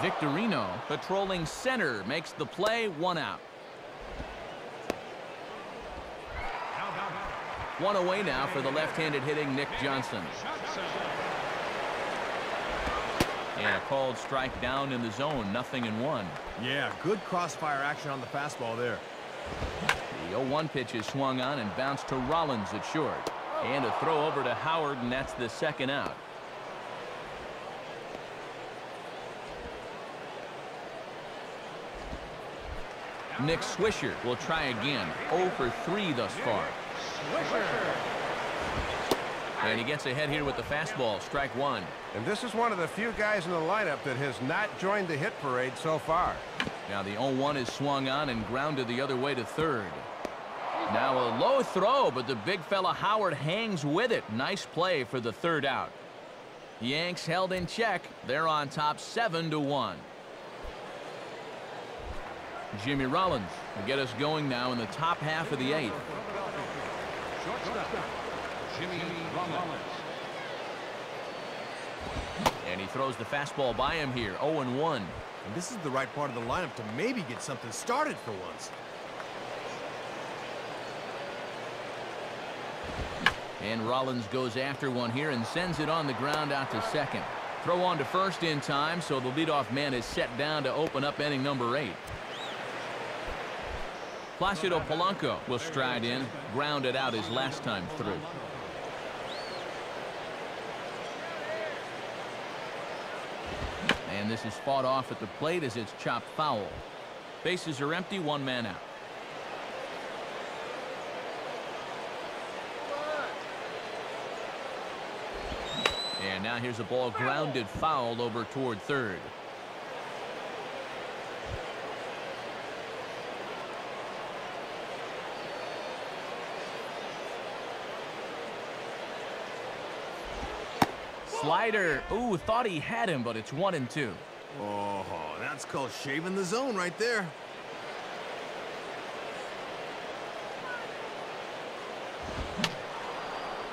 Victorino patrolling center makes the play. 1 out. 1 away now for the left-handed hitting Nick Johnson. And a called strike down in the zone. 0-1. Yeah, good crossfire action on the fastball there. The 0-1 pitch is swung on and bounced to Rollins at short. And a throw over to Howard, and that's the 2nd out. Nick Swisher will try again. 0 for 3 thus far. And he gets ahead here with the fastball. Strike 1. And this is one of the few guys in the lineup that has not joined the hit parade so far. Now the 0-1 is swung on and grounded the other way to third. Now a low throw, but the big fella Howard hangs with it. Nice play for the 3rd out. Yanks held in check. They're on top 7-1. Jimmy Rollins will get us going now in the top half of the 8th. Shortstop, Jimmy Rollins. And he throws the fastball by him here. 0-1. And this is the right part of the lineup to maybe get something started for once. And Rollins goes after one here and sends it on the ground out to second. Throw on to first in time, so the leadoff man is set down to open up inning number 8. Placido Polanco will stride in, grounded out his last time through. And this is fought off at the plate as it's chopped foul. Bases are empty, 1 man out. And now here's a ball grounded foul over toward third. Slider. Ooh, thought he had him, but it's 1-2. Oh, that's called shaving the zone right there.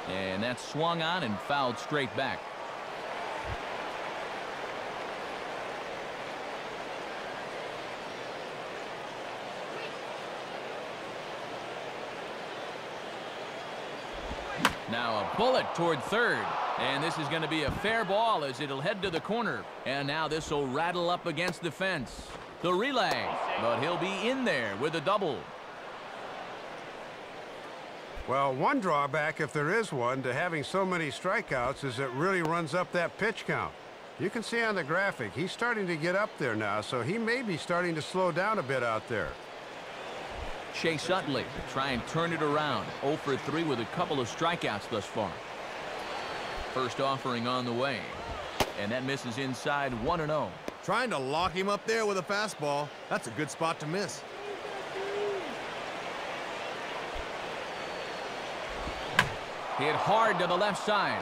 And that's swung on and fouled straight back. Now a bullet toward third. And this is going to be a fair ball as it'll head to the corner. And now this will rattle up against the fence. The relay. But he'll be in there with a double. Well, one drawback, if there is one, to having so many strikeouts is it really runs up that pitch count. You can see on the graphic, he's starting to get up there now, so he may be starting to slow down a bit out there. Chase Utley try and turn it around. 0 for 3 with a couple of strikeouts thus far. First offering on the way. And that misses inside 1-0. Trying to lock him up there with a fastball. That's a good spot to miss. Hit hard to the left side.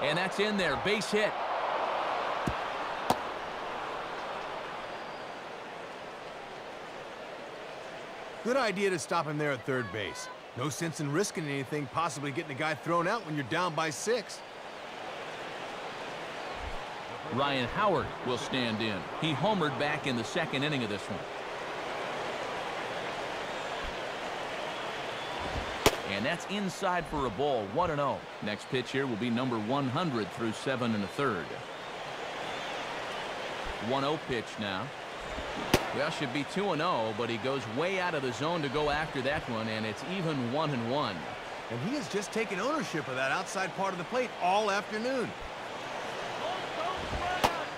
And that's in there. Base hit. Good idea to stop him there at third base. No sense in risking anything, possibly getting a guy thrown out when you're down by 6. Ryan Howard will stand in. He homered back in the second inning of this one. And that's inside for a ball, 1-0. Next pitch here will be number 100 through 7 1/3. 1-0 pitch now. Well, should be 2-0, but he goes way out of the zone to go after that one, and it's even 1-1. And he has just taken ownership of that outside part of the plate all afternoon.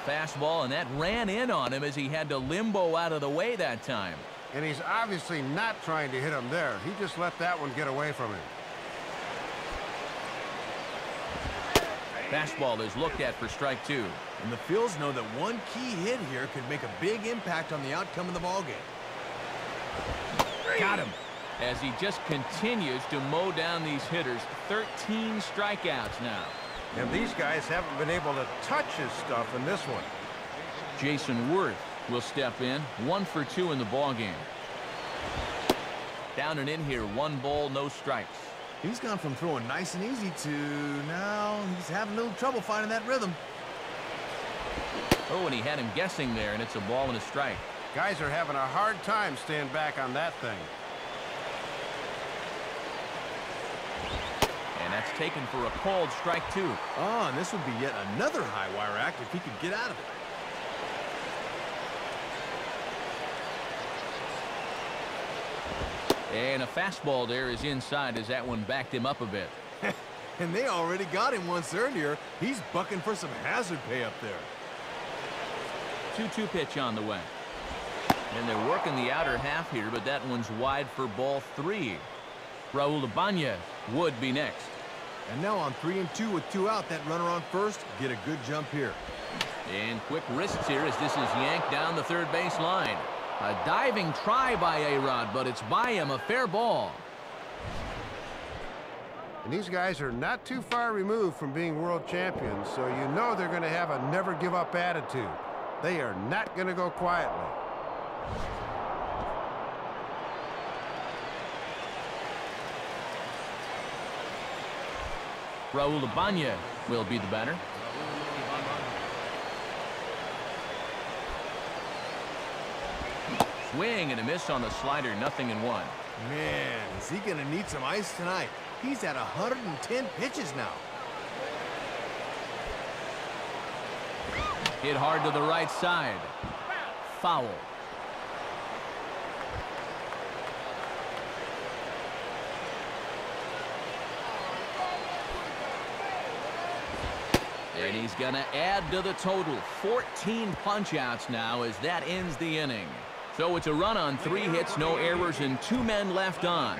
Fastball, and that ran in on him as he had to limbo out of the way that time. And he's obviously not trying to hit him there. He just let that one get away from him. Fastball is looked at for strike 2. And the Phils know that one key hit here could make a big impact on the outcome of the ballgame. Got him. As he just continues to mow down these hitters. 13 strikeouts now. And these guys haven't been able to touch his stuff in this one. Jason Worth will step in. 1 for 2 in the ballgame. Down and in here. 1 ball, no strikes. He's gone from throwing nice and easy to now he's having a little trouble finding that rhythm. Oh, and he had him guessing there, and it's a ball and a strike. Guys are having a hard time staying back on that thing. And that's taken for a called strike 2. Oh, and this would be yet another high wire act if he could get out of it. And a fastball there is inside as that one backed him up a bit. And they already got him once earlier. He's bucking for some hazard pay up there. 2-2 pitch on the way. And they're working the outer half here, but that one's wide for ball 3. Raul Ibanez would be next. And now on 3-2 with 2 out, that runner on first, get a good jump here. And quick wrists here as this is yanked down the third base line. A diving try by A-Rod, but it's by him, a fair ball. And these guys are not too far removed from being world champions, so you know they're going to have a never-give-up attitude. They are not going to go quietly. Raul Ibanez will be the batter. Swing and a miss on the slider, 0-1. Man, is he going to need some ice tonight? He's at 110 pitches now. Hit hard to the right side. Foul. And he's going to add to the total. 14 punch-outs now as that ends the inning. So it's a run on 3 hits, no errors, and 2 men left on.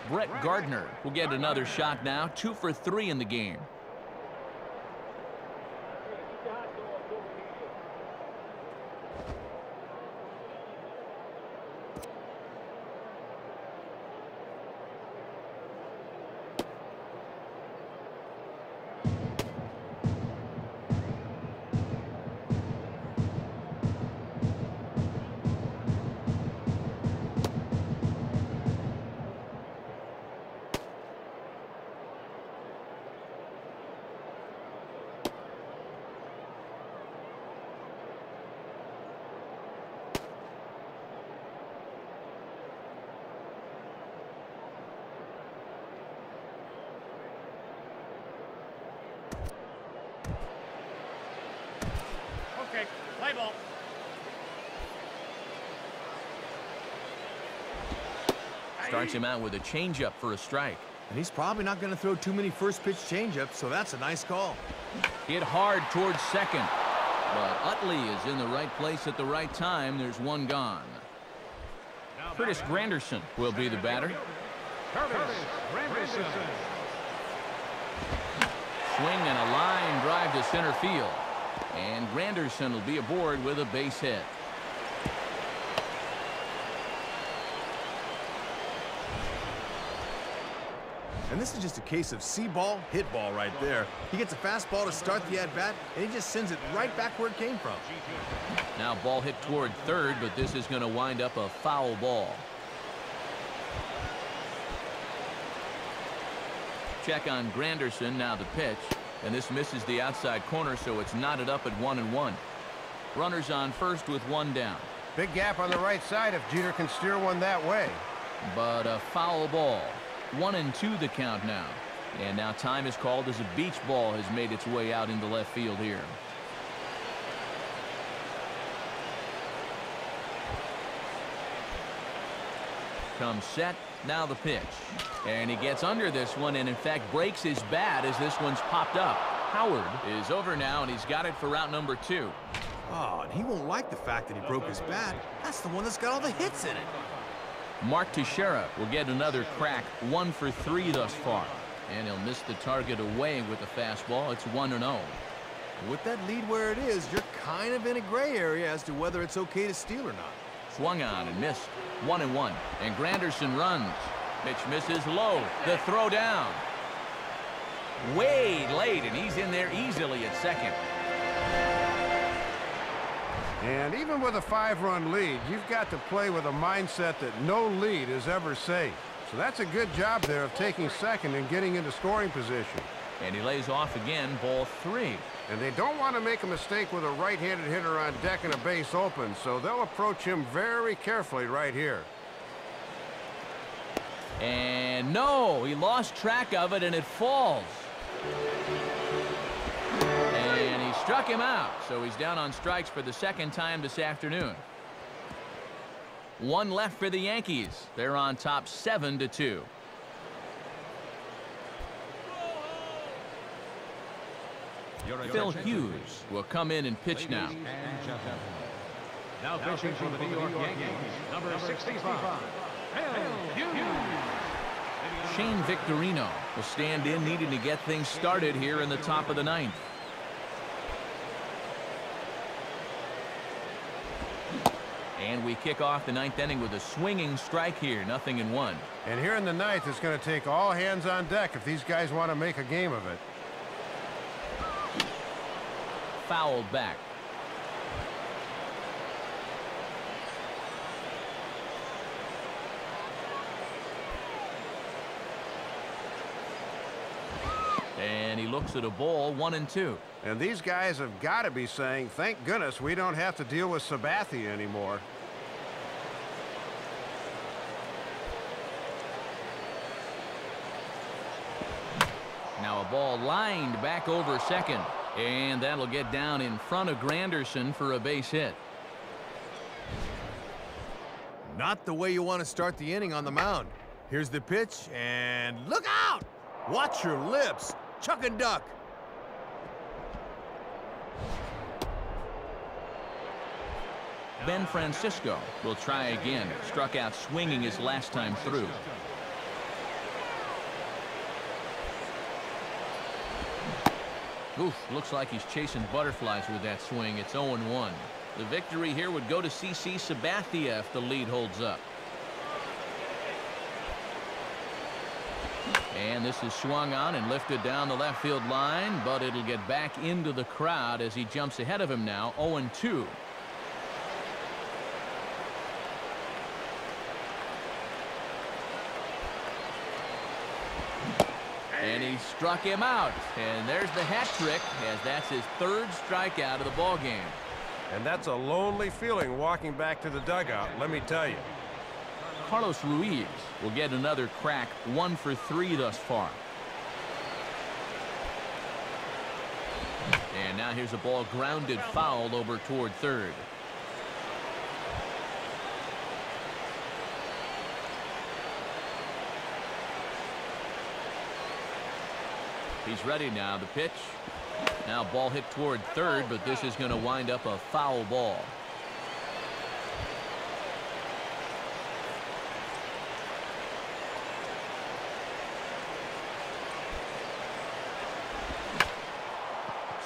Brett Gardner will get another shot now. 2 for 3 in the game. Okay, play ball. Starts him out with a changeup for a strike. And he's probably not going to throw too many first-pitch changeups, so that's a nice call. Hit hard towards second. But Utley is in the right place at the right time. There's one gone. Curtis Granderson will be the batter. Curtis Granderson. Swing and a line drive to center field. And Granderson will be aboard with a base hit. And this is just a case of see ball, hit ball right there. He gets a fastball to start the at-bat, and he just sends it right back where it came from. Now ball hit toward third, but this is going to wind up a foul ball. Check on Granderson, now the pitch. And this misses the outside corner, so it's knotted up at 1-1. Runners on first with 1 down. Big gap on the right side if Jeter can steer one that way. But a foul ball. 1-2 the count now. And now time is called as a beach ball has made its way out into left field here. Comes set, now the pitch. And he gets under this one and in fact breaks his bat as this one's popped up. Howard is over now and he's got it for route number 2. Oh, and he won't like the fact that he broke his bat. That's the one that's got all the hits in it. Mark Teixeira will get another crack, 1 for 3 thus far. And he'll miss the target away with the fastball. It's 1-0. With that lead where it is, you're kind of in a gray area as to whether it's okay to steal or not. Swung on and missed. 1-1. And Granderson runs. Pitch misses low. The throw down. Way late, and he's in there easily at second. And even with a 5-run lead, you've got to play with a mindset that no lead is ever safe. So that's a good job there of taking second and getting into scoring position. And he lays off again, ball 3. And they don't want to make a mistake with a right-handed hitter on deck and a base open, so they'll approach him very carefully right here. And no, he lost track of it and it falls. And he struck him out, so he's down on strikes for the 2nd time this afternoon. 1 left for the Yankees. They're on top 7-2. Phil Hughes will come in and pitch now. Now pitching for the New York Yankees, number 65, Phil Hughes. Shane Victorino will stand in, needing to get things started here in the top of the 9th. And we kick off the 9th inning with a swinging strike here, 0-1. And here in the 9th, it's going to take all hands on deck if these guys want to make a game of it. Fouled back. And he looks at a ball, 1-2. And these guys have got to be saying, thank goodness we don't have to deal with Sabathia anymore. ball lined back over second. And that'll get down in front of Granderson for a base hit. Not the way you want to start the inning on the mound. Here's the pitch, and look out! Watch your lips. Chuck and duck. Ben Francisco will try again. Struck out swinging his last time through. Oof, looks like he's chasing butterflies with that swing. It's 0-1. The victory here would go to CC Sabathia if the lead holds up. And this is swung on and lifted down the left field line, but it'll get back into the crowd as he jumps ahead of him now, 0-2. And he struck him out. And there's the hat trick, as that's his third strikeout of the ball game. And that's a lonely feeling walking back to the dugout, let me tell you. Carlos Ruiz will get another crack, 1 for 3 thus far. And now here's a ball grounded foul over toward third. He's ready now. The pitch. Now ball hit toward third, but this is going to wind up a foul ball.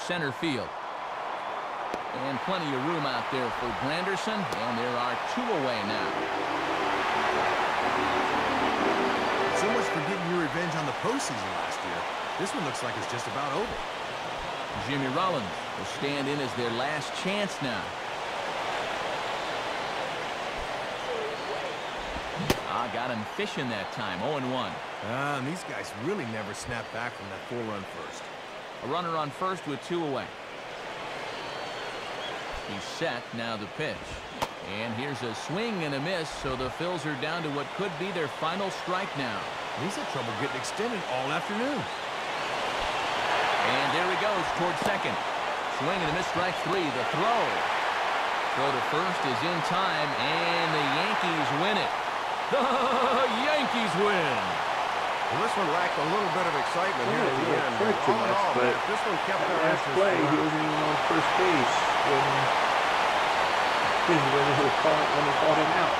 Center field. And plenty of room out there for Granderson, and there are 2 away now. So much for getting your revenge on the postseason last year. This one looks like it's just about over. Jimmy Rollins will stand in as their last chance now. Got him fishing that time, 0-1. And these guys really never snap back from that 4-run first. A runner on first with 2 away. He's set, now the pitch. And here's a swing and a miss, so the Phils are down to what could be their final strike now. He's had trouble getting extended all afternoon. And there he goes toward second. Swing and a miss, strike 3, the throw. Throw to first is in time, and the Yankees win it. The Yankees win. Well, this one lacked a little bit of excitement here at the end. Quite too All in much, all, but if this one kept that their last interest play, he throughout. wasn't even on first base when he called him out.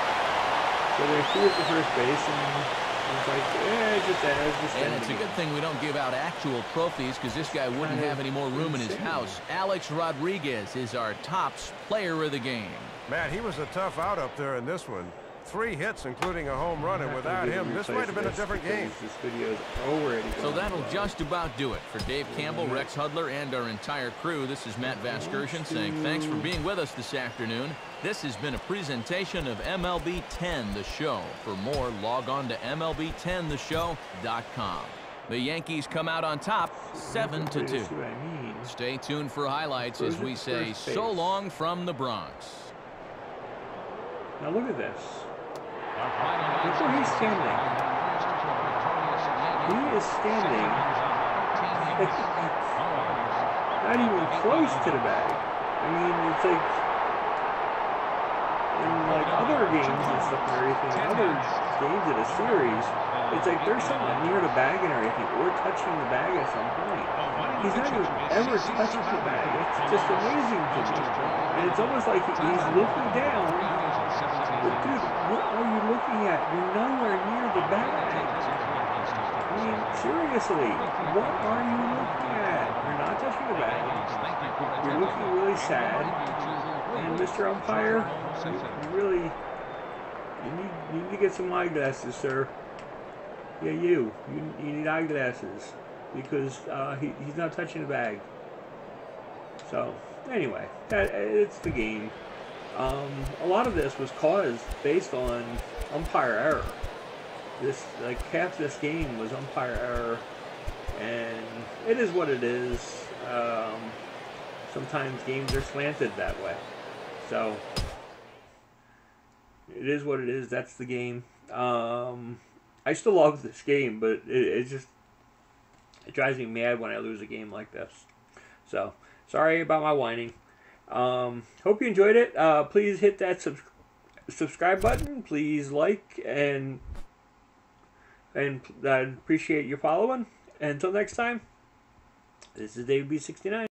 So they threw it to first base, and it's like, just and it's a good thing we don't give out actual trophies, because this guy wouldn't have any more room in his house. Alex Rodriguez is our top player of the game. Matt, he was a tough out up there in this one. 3 hits, including a home run, and without him, this might have been a different game. This video is already So that'll just about do it. For Dave Campbell, Rex Hudler, and our entire crew, this is Matt Vasgersian saying thanks for being with us this afternoon. This has been a presentation of MLB 10 The Show. For more, log on to MLB10theshow.com. The Yankees come out on top, 7-2. Stay tuned for highlights as we say so long from the Bronx. Now look at this. Look where he's standing. He is standing not even close to the bag. I mean, it's like in like other games and stuff and everything, other games in a series, it's like there's someone near the bag and everything, or touching the bag at some point. He's not even ever touching the bag. It's just amazing to me. And it's almost like he's looking down. But dude, what are you looking at? You're nowhere near the bag. I mean, seriously, what are you looking at? You're not touching the bag. You're looking really sad. And Mr. Umpire, you really, you need to get some eyeglasses, sir. Yeah, you need eyeglasses because he's not touching the bag. So anyway, it's the game. A lot of this was caused based on umpire error. This, like, half this game was umpire error, and it is what it is. Sometimes games are slanted that way, so it is what it is. That's the game. I still love this game, but it It drives me mad when I lose a game like this. So, sorry about my whining. Hope you enjoyed it. Please hit that subscribe button. Please like and I appreciate you following. And until next time, this is Dave B69.